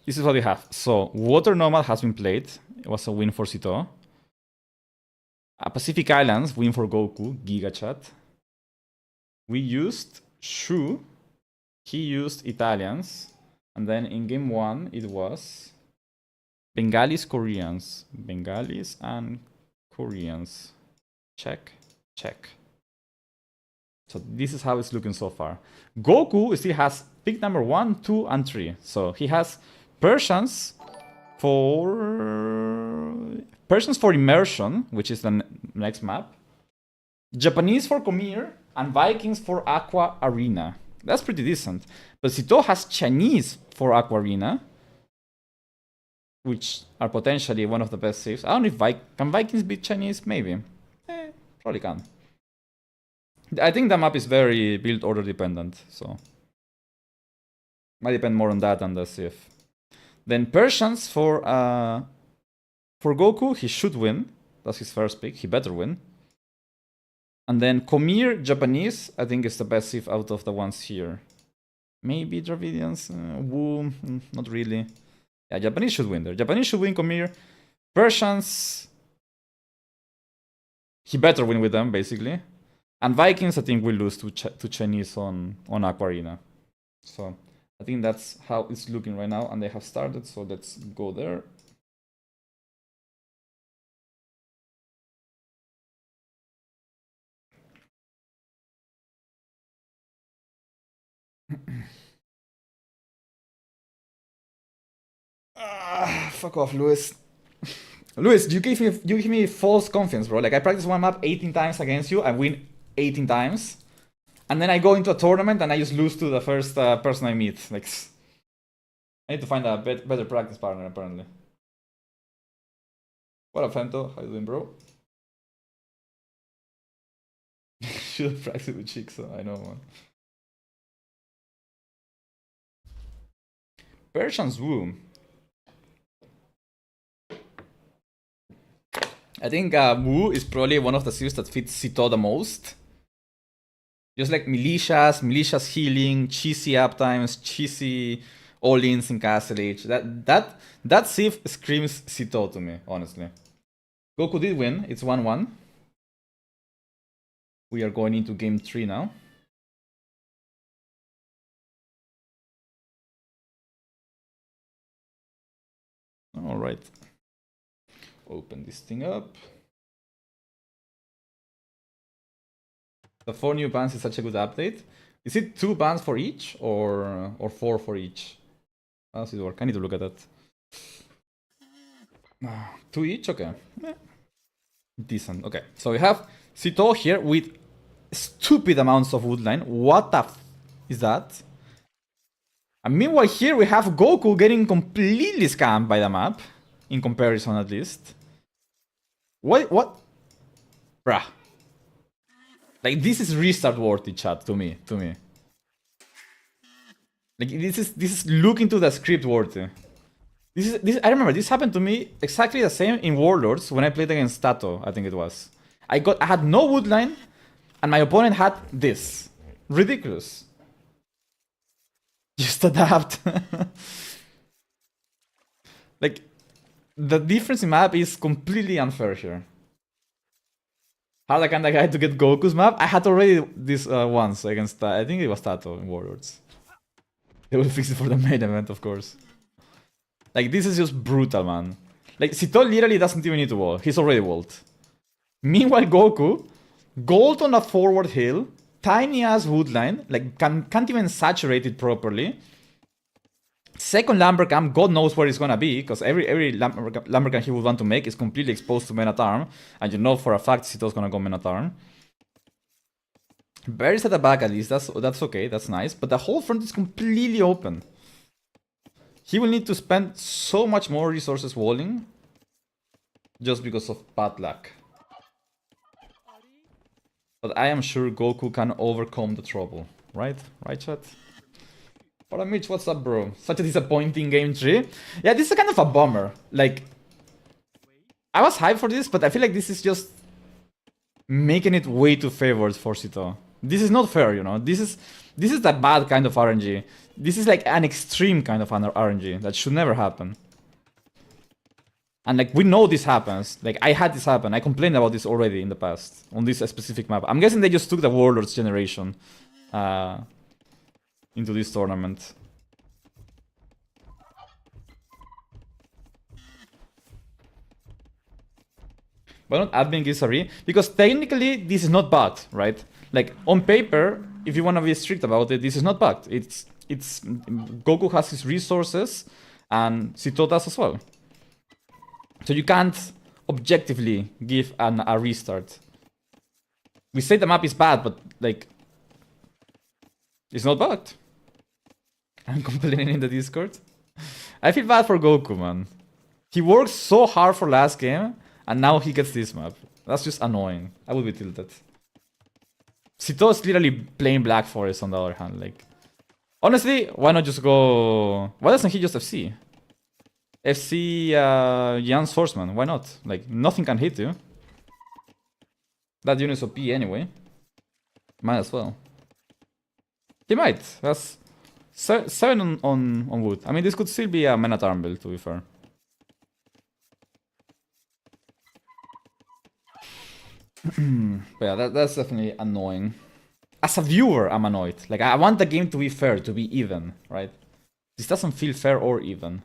This is what we have. So, Water Nomad has been played. It was a win for Sito. Pacific Islands, win for Goku, Giga Chat. We used Shu. He used Italians. And then in game 1, it was Bengalis, Koreans. Bengalis and Koreans. Check, check. So this is how it's looking so far. Goku still has pick number 1, 2, and 3. So he has Persians for Immersion, which is the next map. Japanese for Komir, and Vikings for Aqua Arena. That's pretty decent. But Sito has Chinese for Aqua Arena, which are potentially one of the best saves. I don't know if can Vikings beat Chinese? Maybe. Probably can. I think the map is very build order dependent, so might depend more on that than the Sith. Then Persians for Goku, he should win. That's his first pick. He better win. And then Komir, Japanese, I think is the best Sith out of the ones here. Maybe Dravidians, Wu, not really. Yeah, Japanese should win there. Japanese should win Komir. Persians, he better win with them, basically. And Vikings, I think, will lose to Chinese on Aqua Arena. So I think that's how it's looking right now, and they have started, so let's go there. Fuck off, Lewis. Lewis, you give me false confidence, bro. Like, I practice one map 18 times against you, I win 18 times. And then I go into a tournament and I just lose to the first person I meet. Like, I need to find a better practice partner, apparently. What up, Fento? How you doing, bro? Should have practiced with Chicks, I know, man. Persian's Wu. I think Wu is probably one of the series that fits Sito the most. Just like militias healing, cheesy uptimes, cheesy all-ins in Castle Age. That Sith screams Sito to me, honestly. Goku did win, it's 1-1. We are going into game 3 now. Alright. Open this thing up. The 4 new bans is such a good update. Is it 2 bans for each or 4 for each? How does it work? I need to look at that. 2 each? Okay. Decent. Okay. So we have Sito here with stupid amounts of woodline. What the f is that? And meanwhile here we have Goku getting completely scammed by the map. In comparison, at least. What? Bruh. Like, this is restart worthy, chat, to me. Like, this is look into the script worthy. This I remember this happened to me exactly the same in Warlords when I played against Tato, I think it was. I had no woodline, and my opponent had this. Ridiculous. Just adapt. Like, the difference in map is completely unfair here. How the kind of guy to get Goku's map? I had already this once against, I think it was Tato in Warlords. They will fix it for the main event, of course. Like, this is just brutal, man. Like, Sito literally doesn't even need to wall. He's already walled. Meanwhile, Goku, gold on a forward hill, tiny ass woodline, like, can't even saturate it properly. Second Lumbercamp, God knows where it's gonna be, because every Lumbercamp he would want to make is completely exposed to Men at Arm, and you know for a fact Sito's gonna go Men at Arm. Berries at the back at least, that's okay, that's nice, but the whole front is completely open. He will need to spend so much more resources walling, just because of bad luck. But I am sure Goku can overcome the trouble. Right? Right, chat? Hola Mitch, what's up, bro? Such a disappointing game 3. Yeah, this is kind of a bummer. Like, I was hyped for this, but I feel like this is just making it way too favored for Sito. This is not fair, you know. This is the bad kind of RNG. This is like an extreme kind of RNG that should never happen. And like, we know this happens. Like, I had this happen. I complained about this already in the past on this specific map. I'm guessing they just took the Warlords generation into this tournament. Why not admin Gisari? Because technically this is not bugged, right? Like, on paper, if you want to be strict about it, this is not bugged. It's Goku has his resources and Sito does as well. So you can't objectively give a restart. We say the map is bad, but like, it's not bugged. I'm complaining in the Discord. I feel bad for Goku, man. He worked so hard for last game, and now he gets this map. That's just annoying. I would be tilted. Sito is literally playing Black Forest on the other hand. Like, honestly, why not just go... Why doesn't he just FC? FC Jan Swordsman, why not? Like, nothing can hit you. That unit's OP anyway. Might as well. He might. That's 7 on wood. I mean, this could still be a Menatarm build, to be fair. But yeah, that's definitely annoying. As a viewer, I'm annoyed. Like, I want the game to be fair, to be even, right? This doesn't feel fair or even.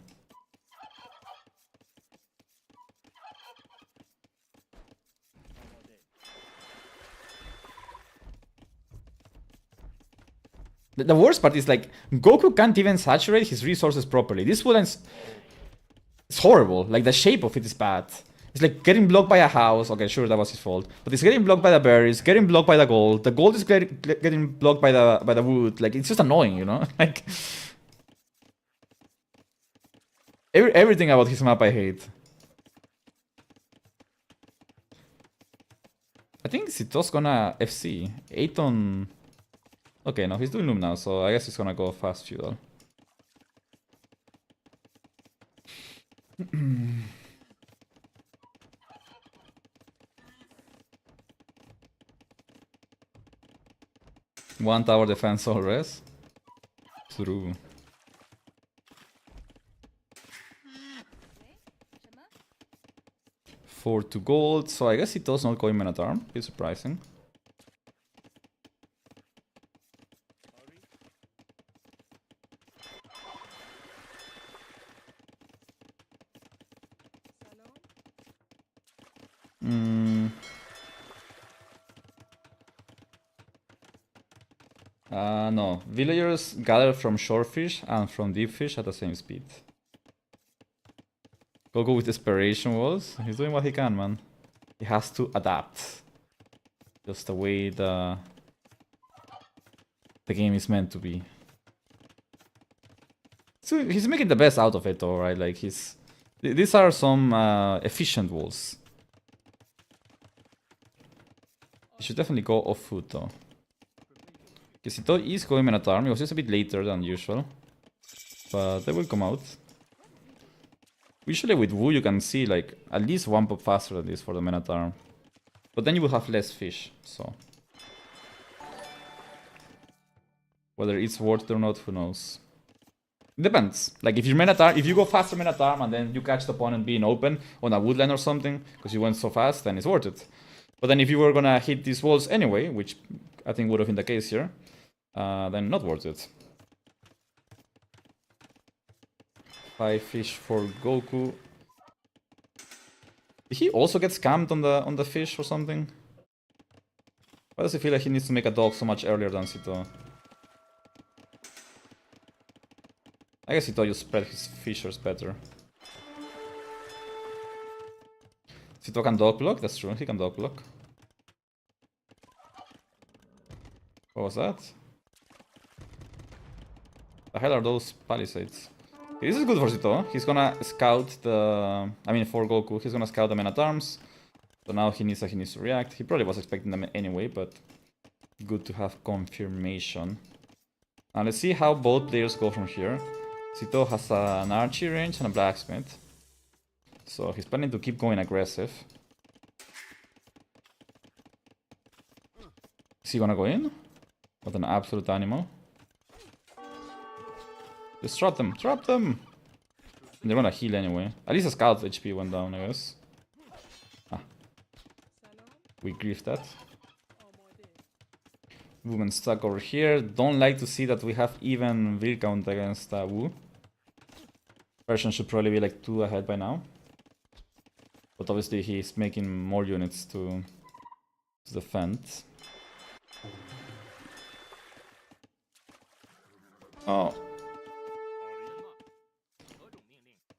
The worst part is, like, Goku can't even saturate his resources properly. This Woodlands... It's horrible. Like, the shape of it is bad. It's like getting blocked by a house. Okay, sure, that was his fault. But it's getting blocked by the berries, getting blocked by the gold. The gold is getting blocked by the wood. Like, it's just annoying, you know? Like... Everything about his map I hate. I think Sito's gonna FC. 8 on... Okay, no, he's doing Loom now, so I guess he's gonna go fast feudal. One tower defense all res. True. Four to gold, so I guess he does not go in Menatarm. It's surprising. No. Villagers gather from shorefish and from deep fish at the same speed. Goku with desperation walls. He's doing what he can, man. He has to adapt. Just the way the game is meant to be. So he's making the best out of it, though, right? Like, these are some efficient walls. He should definitely go off foot, though. Kisito is going Menatarm. It was just a bit later than usual. But they will come out. Usually with Wu you can see like at least one pop faster than this for the Menatarm. But then you will have less fish, so... Whether it's worth it or not, who knows. It depends. Like if you go faster Menatarm and then you catch the opponent being open on a woodland or something, because you went so fast, then it's worth it. But then if you were gonna hit these walls anyway, which I think would have been the case here, then not worth it. 5 fish for Goku. Did he also get scammed on the fish or something? Why does he feel like he needs to make a dog so much earlier than Sito? I guess Sito just spread his fishers better. Sito can dog block? That's true, he can dog block. What was that? The hell are those palisades? Okay, this is good for Sito. He's gonna scout the... I mean, for Goku, he's gonna scout the Menatarms. So now he needs to react. He probably was expecting them anyway, but good to have confirmation. Now let's see how both players go from here. Sito has an archery range and a blacksmith. So he's planning to keep going aggressive. Is he gonna go in? What an absolute animal. Just trap them, trap them! And they're gonna heal anyway. At least a scout HP went down, I guess. Ah. We griefed that. Woman stuck over here. Don't like to see that we have even Will count against Wu. Persian should probably be like 2 ahead by now. But obviously he's making more units to defend. Oh.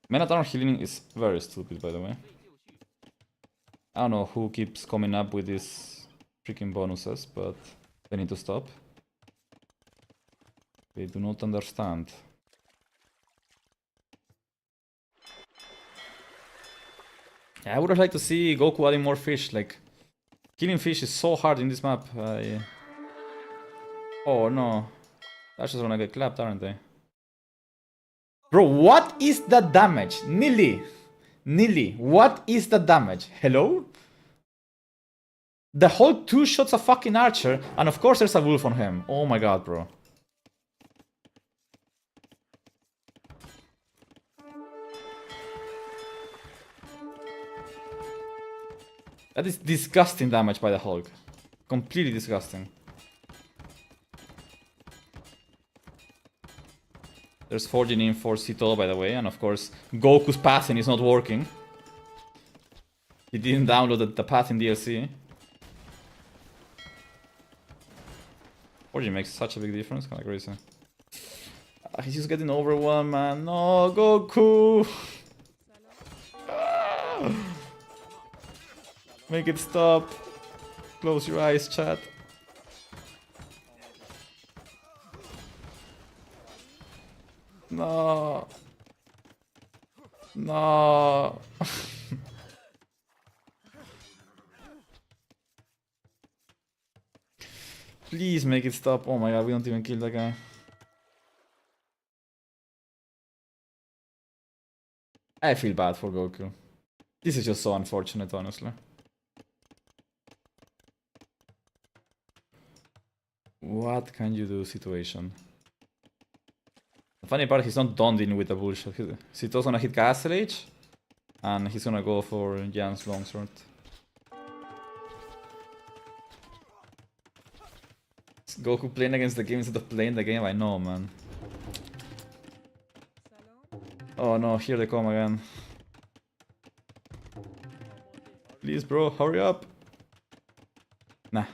Men-at-arm healing is very stupid, by the way. I don't know who keeps coming up with these freaking bonuses, but they need to stop. They do not understand. Yeah, I would have liked to see Goku adding more fish. Like, killing fish is so hard in this map. Oh no. That's just gonna get clapped, aren't they? Bro, what is the damage? Nilly! Nilly, what is the damage? Hello? The whole 2 shots a fucking archer, and of course there's a wolf on him. Oh my god, bro. That is disgusting damage by the Hulk. Completely disgusting. There's forging in for Sito, by the way, and of course Goku's pathing is not working. He didn't download the pathing DLC. Forging makes such a big difference, kinda crazy. He's just getting overwhelmed, man. No, Goku! Make it stop. Close your eyes, chat. No. No. Please make it stop. Oh my god, we don't even kill that guy. I feel bad for Goku. This is just so unfortunate, honestly. What can you do, situation? The funny part, he's not done dealing with the bullshit. Sito's gonna hit Castle Age, and he's gonna go for Jan's longsword. Is Goku playing against the game instead of playing the game? I know, man. Oh no, here they come again. Please, bro, hurry up. Nah.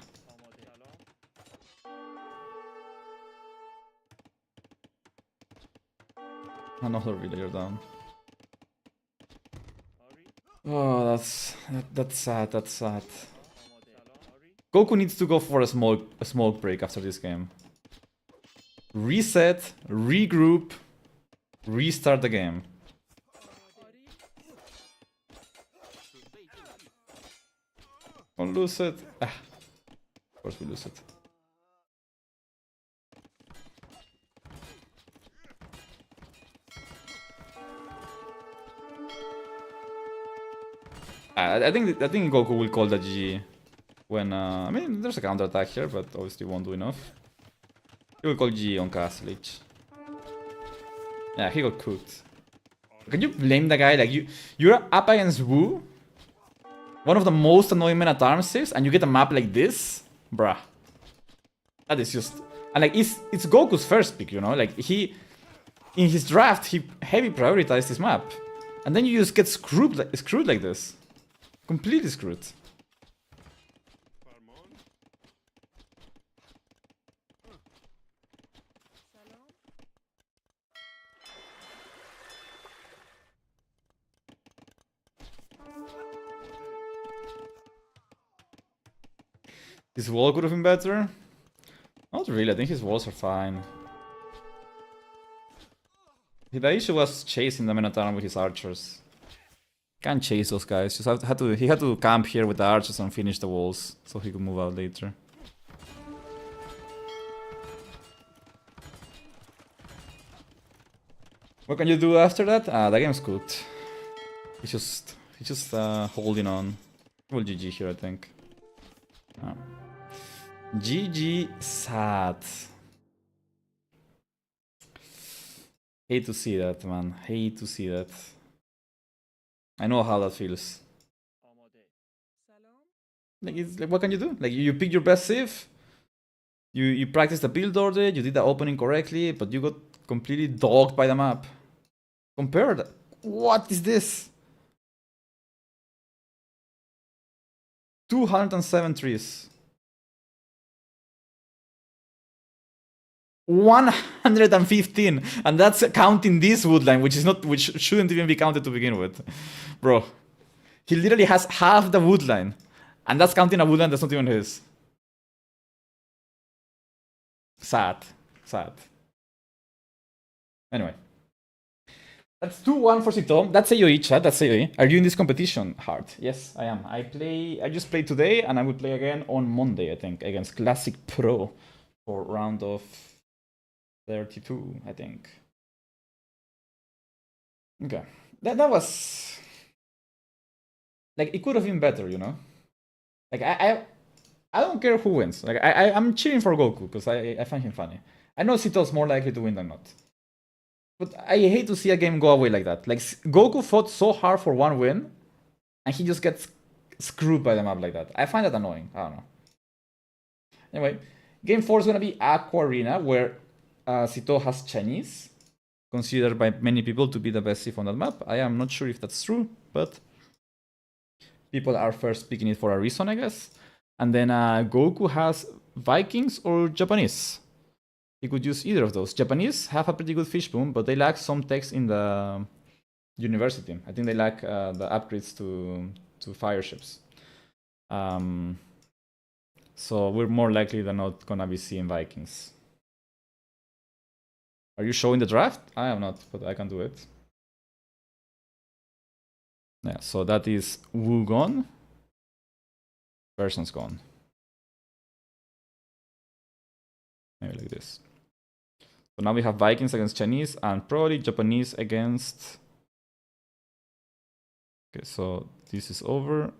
Another villager down. Oh, that's sad. That's sad. Goku needs to go for a smoke break after this game. Reset, regroup, restart the game. Don't lose it. Ah, of course we lose it. I think Goku will call the GG when I mean there's a counter attack here, but obviously won't do enough. He will call GG on Castle Age. Yeah, he got cooked. Can you blame the guy? Like you're up against Wu, one of the most annoying men-at-arms saves, and you get a map like this, bruh. That is just and like it's Goku's first pick, you know. Like he in his draft he heavy prioritized this map, and then you just get screwed like this. Completely screwed. His wall could have been better. Not really, I think his walls are fine. The issue was chasing the Men-at-arm with his archers. Can't chase those guys. He had to camp here with the archers and finish the walls so he could move out later. What can you do after that? The game's cooked. He's just holding on. Well, GG here, I think. GG sad. Hate to see that, man. Hate to see that. I know how that feels. Like, what can you do? Like, you pick your best save. You practice the build order. You did the opening correctly, but you got completely dogged by the map. Compared. What is this? 207 trees. 115, and that's counting this woodline, which shouldn't even be counted to begin with, bro. He literally has half the woodline, and that's counting a woodline that's not even his. Sad. Anyway, that's 2-1 for Sito. That's AoE, chat. That's AoE. Are you in this competition, Hearttt? Yes, I am. I just played today, and I will play again on Monday, I think, against Classic Pro for round of 32, I think. Okay. That was... Like, it could have been better, you know? Like, I don't care who wins. Like, I'm cheering for Goku, because I find him funny. I know Sito's more likely to win than not. But I hate to see a game go away like that. Like, Goku fought so hard for one win, and he just gets screwed by the map like that. I find that annoying. I don't know. Anyway, game 4 is going to be Aqua Arena, where Sito has Chinese, considered by many people to be the best Sith on that map. I am not sure if that's true, but people are first picking it for a reason, I guess. And then Goku has Vikings or Japanese. He could use either of those. Japanese have a pretty good fish boom, but they lack some text in the university. I think they lack the upgrades to fire ships. So we're more likely than not gonna be seeing Vikings. Are you showing the draft? I am not, but I can do it. Yeah, so that is Wu gone. Person's gone. Maybe like this. So now we have Vikings against Chinese and probably Japanese against... Okay, so this is over.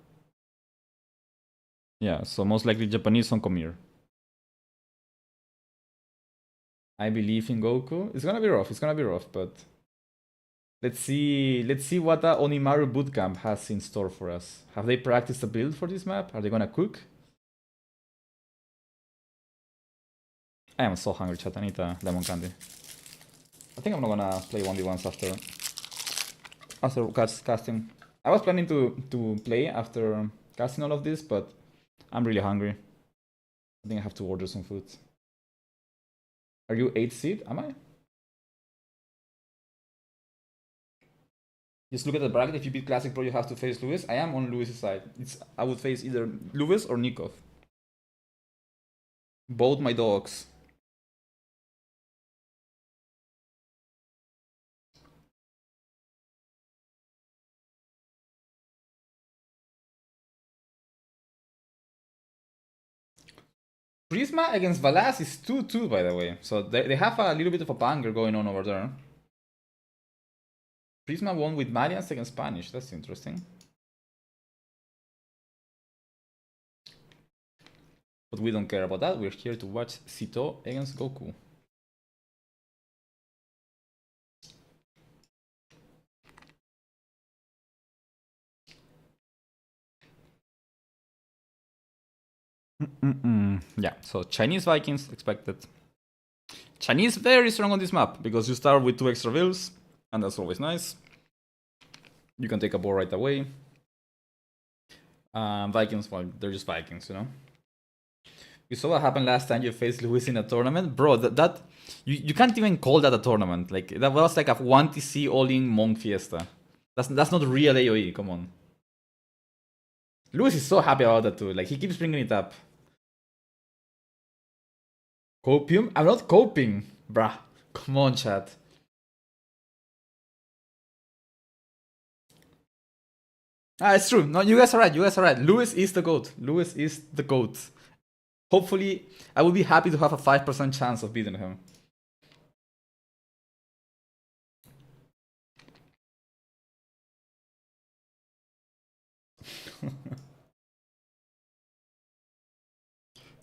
Yeah, so most likely Japanese on Komir. I believe in Goku. It's gonna be rough, but let's see what the Onimaru bootcamp has in store for us. Have they practiced the build for this map? Are they gonna cook? I am so hungry, chat. I need a lemon candy. I think I'm not gonna play 1v1s after casting. I was planning to play after casting all of this, but I'm really hungry. I think I have to order some food. Are you 8th seed? Am I? Just look at the bracket. If you beat Classic Pro, you have to face Lewis. I am on Lewis's side. I would face either Lewis or Nikov. Both my dogs. Prisma against Valas is 2-2, by the way. So they have a little bit of a banger going on over there. Prisma won with Malians against Spanish. That's interesting. But we don't care about that. We're here to watch Sito against Goku. Yeah, so Chinese Vikings expected. Chinese very strong on this map because you start with 2 extra vills, and that's always nice. You can take a board right away. Vikings, well, they're just Vikings, you know. You saw what happened last time you faced Lewis in a tournament, bro. You can't even call that a tournament. Like that was like a 1TC all-in Monk Fiesta. That's not real AoE. Come on. Lewis is so happy about that too. Like he keeps bringing it up. Copium? I'm not coping, bruh. Come on, chat. Ah, it's true. No, you guys are right. You guys are right. Lewis is the GOAT. Lewis is the GOAT. Hopefully, I would be happy to have a 5% chance of beating him.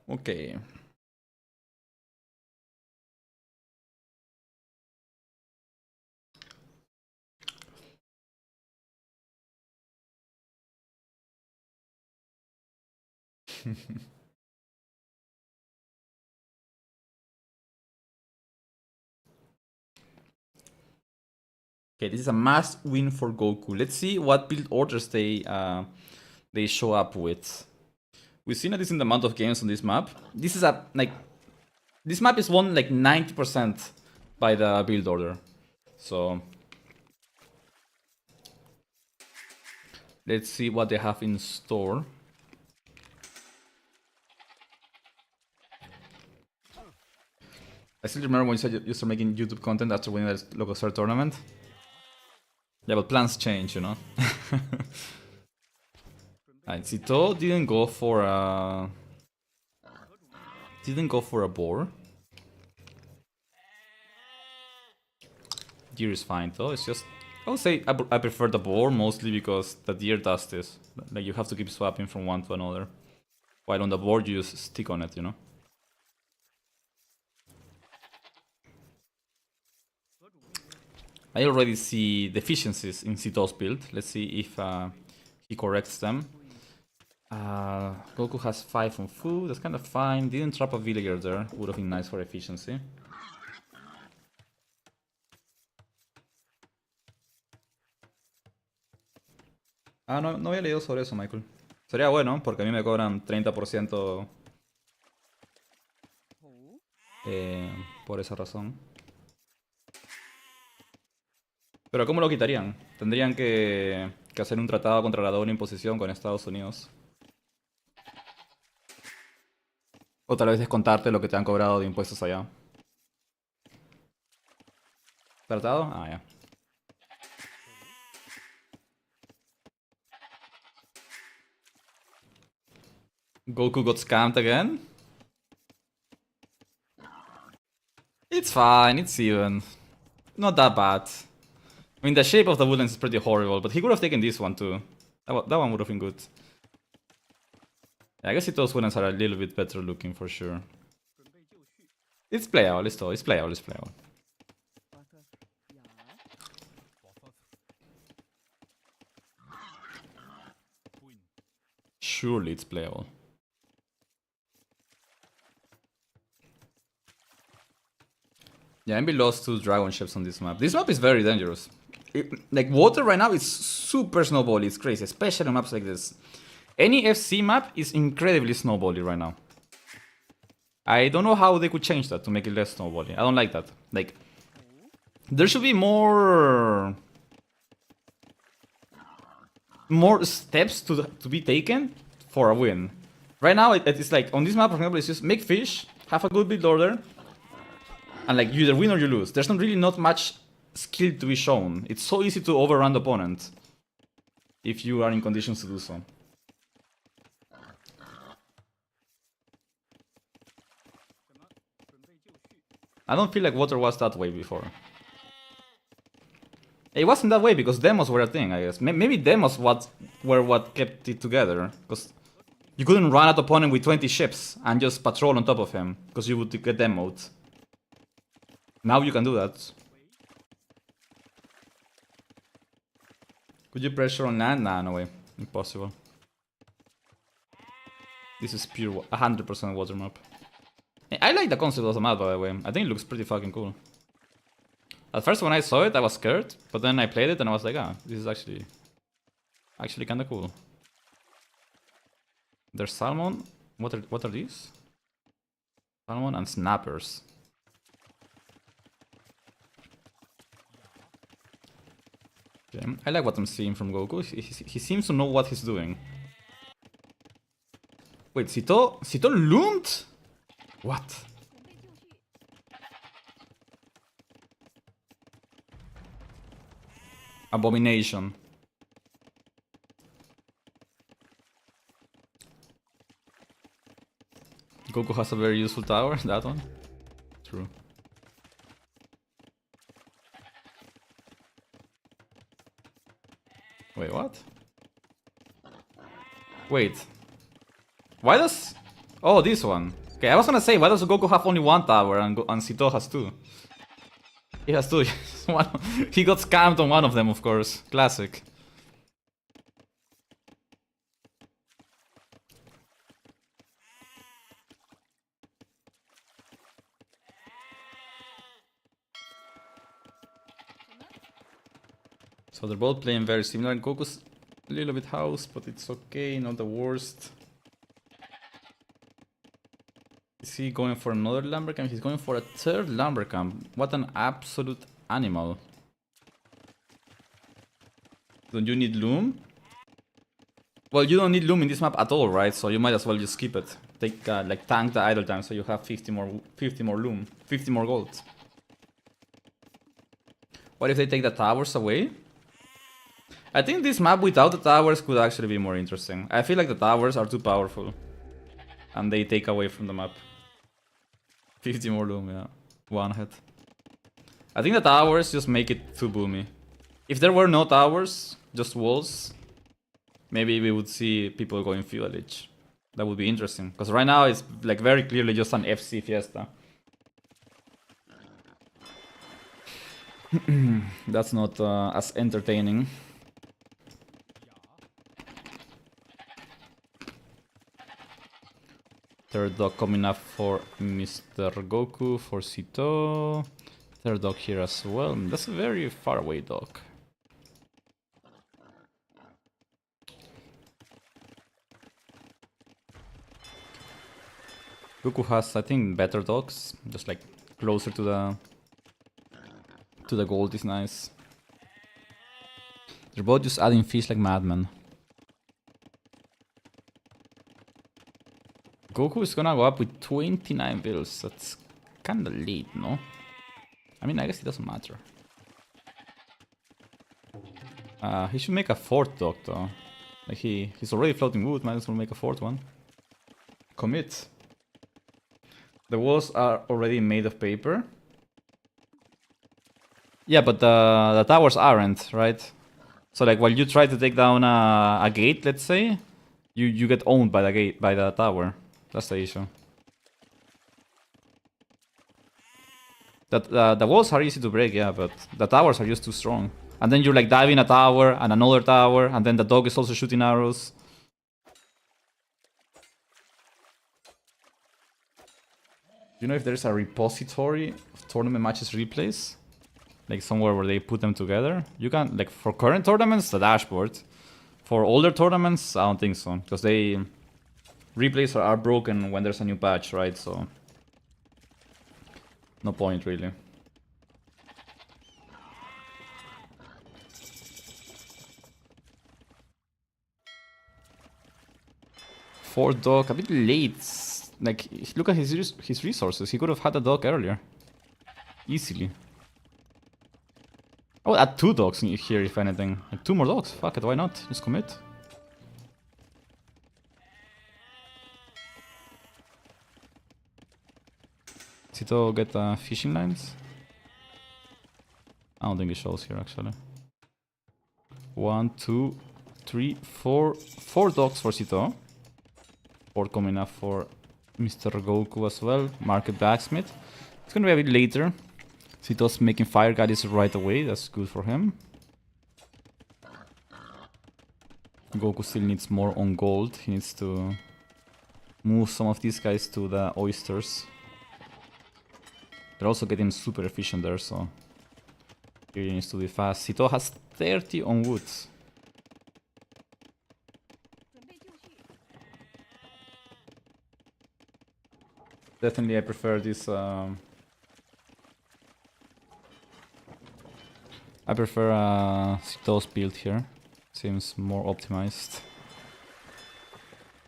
Okay. Okay, this is a must win for Goku. Let's see what build orders they show up with. We've seen a decent amount of games on this map. This is a this map is won like 90% by the build order. So let's see what they have in store. I still remember when you said you started making YouTube content after winning that local star tournament. Yeah, but plans change, you know. Alright, Zito didn't go for a boar. Deer is fine though. It's just I would say I prefer the boar mostly because the deer does this. Like you have to keep swapping from one to another. While on the board you just stick on it, you know. I already see deficiencies in Zito's build. Let's see if he corrects them. Goku has 5 on food, that's kind of fine. Didn't trap a villager there, would have been nice for efficiency. Ah, no, no había leído sobre eso, Michael. Sería bueno, porque a mí me cobran 30% por esa razón. Pero ¿cómo lo quitarían? Tendrían que hacer un tratado contra la doble imposición con Estados Unidos. O tal vez descontarte lo que te han cobrado de impuestos allá. ¿Tratado? Ah, ya. Goku got scammed again? It's fine, it's even. Not that bad. I mean, the shape of the woodlands is pretty horrible, but he could have taken this one too. That one would have been good. Yeah, I guess those woodlands are a little bit better looking for sure. It's playable, it's playable, it's playable. Surely it's playable. Yeah, MB lost 2 dragon ships on this map. This map is very dangerous. Like, water right now is super snowbally, it's crazy, especially on maps like this. Any FC map is incredibly snowbally right now. I don't know how they could change that to make it less snowbally. I don't like that. Like, there should be more steps to be taken for a win. Right now, it's like, on this map, for example, it's just make fish, have a good build order, and like, you either win or you lose. There's not much skill to be shown. It's so easy to overrun the opponent if you are in conditions to do so. I don't feel like water was that way before. It wasn't that way because demos were a thing, I guess. Maybe demos were what kept it together. Because you couldn't run at opponent with 20 ships and just patrol on top of him because you would get demoed. Now you can do that. Could you pressure on land? Nah, no way. Impossible. This is pure 100% water map. I like the concept of the map, by the way. I think it looks pretty fucking cool. At first when I saw it, I was scared, but then I played it and I was like, ah, this is actually kinda cool. There's salmon. What are these? Salmon and snappers. Okay. I like what I'm seeing from Goku. He seems to know what he's doing. Wait, Zito loomed? What? Abomination. Goku has a very useful tower, that one. True. Wait, what? Wait. Why does... Oh, this one. Okay, I was gonna say, why does Goku have only one tower and Sito has two? He has two. He got scammed on one of them, of course. Classic. So they're both playing very similar. Goku's a little bit house, but it's okay, not the worst. Is he going for another Lumbercamp? He's going for a third Lumbercamp. What an absolute animal. Don't you need Loom? Well, you don't need Loom in this map at all, right? So you might as well just skip it. Take like tank the idle time so you have 50 more Loom, 50 more gold. What if they take the towers away? I think this map without the towers could actually be more interesting. I feel like the towers are too powerful. And they take away from the map. 50 more Loom, yeah. One hit. I think the towers just make it too boomy. If there were no towers, just walls, maybe we would see people going Fuelage. That would be interesting. Because right now it's like very clearly just an FC fiesta. That's not as entertaining. Third dog coming up for Mr. Goku, for Sito. Third dog here as well. That's a very far away dog. Goku has, I think, better dogs. Just like closer to the gold is nice. They're both just adding fish like madmen. Goku is gonna go up with 29 bills. That's kinda late, no? I mean, I guess it doesn't matter. He should make a fourth dog though. Like he's already floating wood, might as well make a fourth one. Commit. The walls are already made of paper. Yeah, but the towers aren't, right? So like while you try to take down a gate, let's say, you get owned by the gate, by the tower. That's the issue. The walls are easy to break, yeah, but the towers are just too strong. And then you're like diving a tower and another tower, and then the dog is also shooting arrows. Do you know if there's a repository of tournament matches replays? Like somewhere where they put them together? You can, like for current tournaments, the dashboard. For older tournaments, I don't think so. Because replays are broken when there's a new patch, right? So no point really. Fourth dog, a bit late. Like, look at his resources. He could have had a dog earlier. Easily. I would add 2 dogs in here if anything. Like 2 more dogs. Fuck it, why not? Just commit. Sito get fishing lines? I don't think it shows here actually. 1, 2, 3, 4. 4 dogs for Sito. 4 coming up for Mr. Goku as well. Market Blacksmith. It's gonna be a bit later. Sito's making fire goddess right away. That's good for him. Goku still needs more on gold. He needs to move some of these guys to the oysters. They're also getting super efficient there, so he needs to be fast. Sito has 30 on wood. Definitely I prefer this I prefer Sito's build here. Seems more optimized.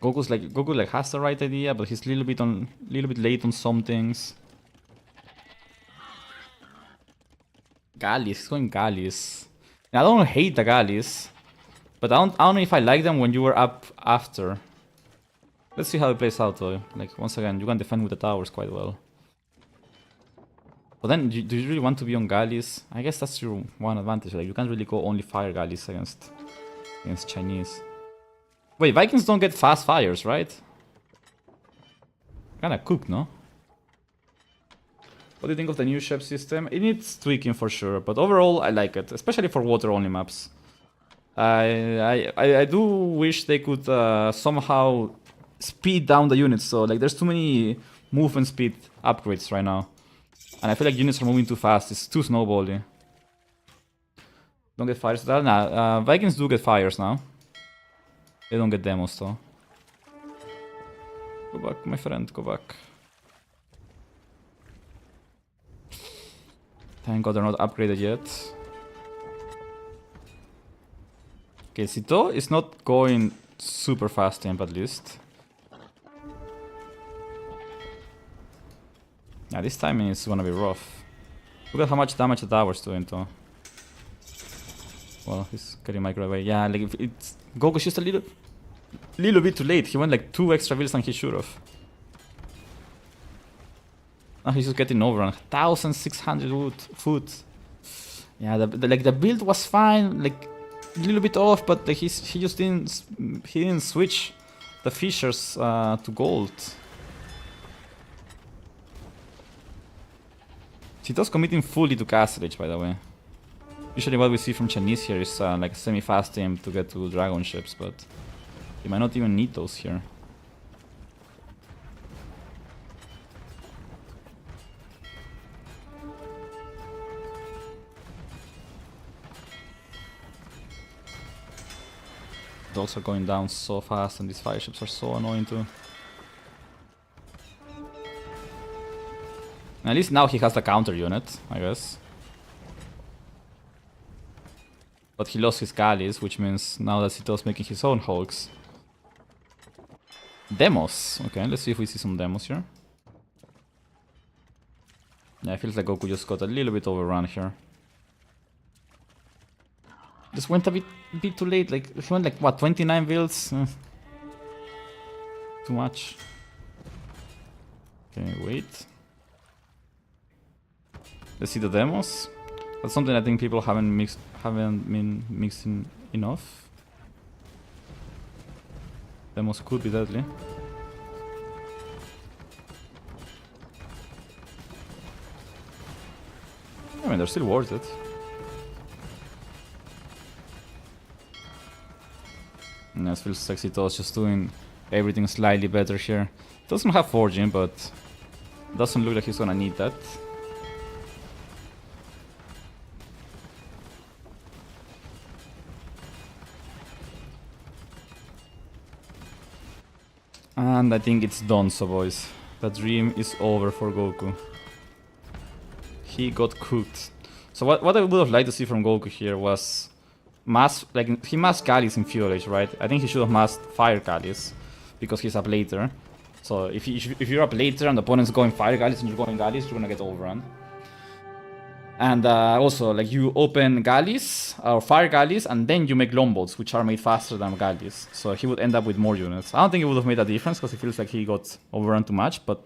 Goku like has the right idea, but he's a little bit late on some things. Gallis, he's going Gallis. I don't hate the Gallis, but I don't know if I like them when you were up after. Let's see how it plays out though. Like, once again, you can defend with the towers quite well. But then, do you really want to be on galleys? I guess that's your one advantage. Like, you can't really go only fire galleys against Chinese. Wait, Vikings don't get fast fires, right? Kinda cooked, no? What do you think of the new ship system? It needs tweaking for sure, but overall I like it, especially for water-only maps. I do wish they could somehow speed down the units, so like there's too many movement speed upgrades right now. And I feel like units are moving too fast, it's too snowbally. Don't get fires? Nah, Vikings do get fires now. They don't get demos though. Go back, my friend, go back. Thank god they're not upgraded yet. Okay, Sito is not going super fast temp at least. Yeah, this timing is gonna be rough. Look at how much damage the tower's doing though. Well, he's getting micro away. Yeah, like if it's Goku's just a little bit too late. He went like 2 extra builds than he should have. Now he's just getting overrun. 1,600 food. Yeah, the build was fine, like a little bit off, but like he just didn't switch the fishers to gold. Sito's committing fully to Castle Age, by the way. Usually what we see from Chinese here is like a semi-fast aim to get to dragon ships, but you might not even need those here. Dogs are going down so fast and these fire ships are so annoying too. At least now he has the counter unit, I guess. But he lost his galleys, which means now that Sito's making his own hulks. Demos! Okay, let's see if we see some demos here. Yeah, it feels like Goku just got a little bit overrun here. Just went a bit too late, like, he went like, what, 29 builds? Too much. Okay, wait. Let's see the demos. That's something I think people haven't been mixing enough. Demos could be deadly. I mean, they're still worth it. And it feels like Sito's just doing everything slightly better here. Doesn't have forging, but doesn't look like he's gonna need that. And I think it's done, so boys. The dream is over for Goku. He got cooked. So what I would have liked to see from Goku here was he massed galleys in Feudal Age, right? I think he should have massed fire galleys because he's up later. So if you're up later and the opponent's going fire galleys and you're going galleys, you're gonna get overrun. And also, like, you open galleys or fire galleys and then you make longboats, which are made faster than galleys. So he would end up with more units. I don't think it would have made a difference because it feels like he got overrun too much. But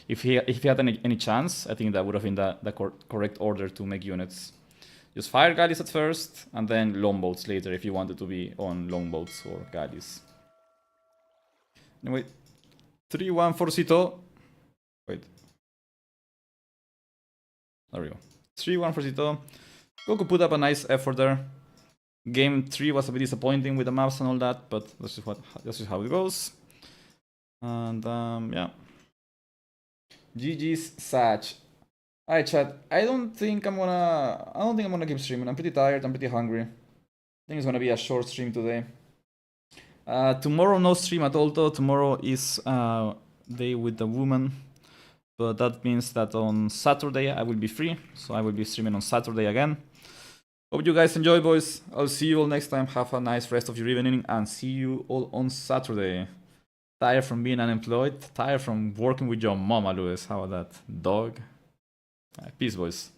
if he had any chance, I think that would have been the correct order to make units. Use fire galleys at first and then longboats later if you wanted to be on longboats or galleys. Anyway, 3-1 for Sito. Wait. There we go. 3-1 for Sito. Goku put up a nice effort there. Game 3 was a bit disappointing with the maps and all that, but that's just how it goes. And yeah. GG's Sach. Alright, chat. I don't think I'm gonna keep streaming. I'm pretty tired. I'm pretty hungry. I think it's gonna be a short stream today. Tomorrow no stream at all though. Tomorrow is day with the woman. But that means that on Saturday I will be free. So I will be streaming on Saturday again. Hope you guys enjoy, boys. I'll see you all next time. Have a nice rest of your evening and see you all on Saturday. Tired from being unemployed. Tired from working with your mama, Lewis. How about that? Dog. Peace, boys.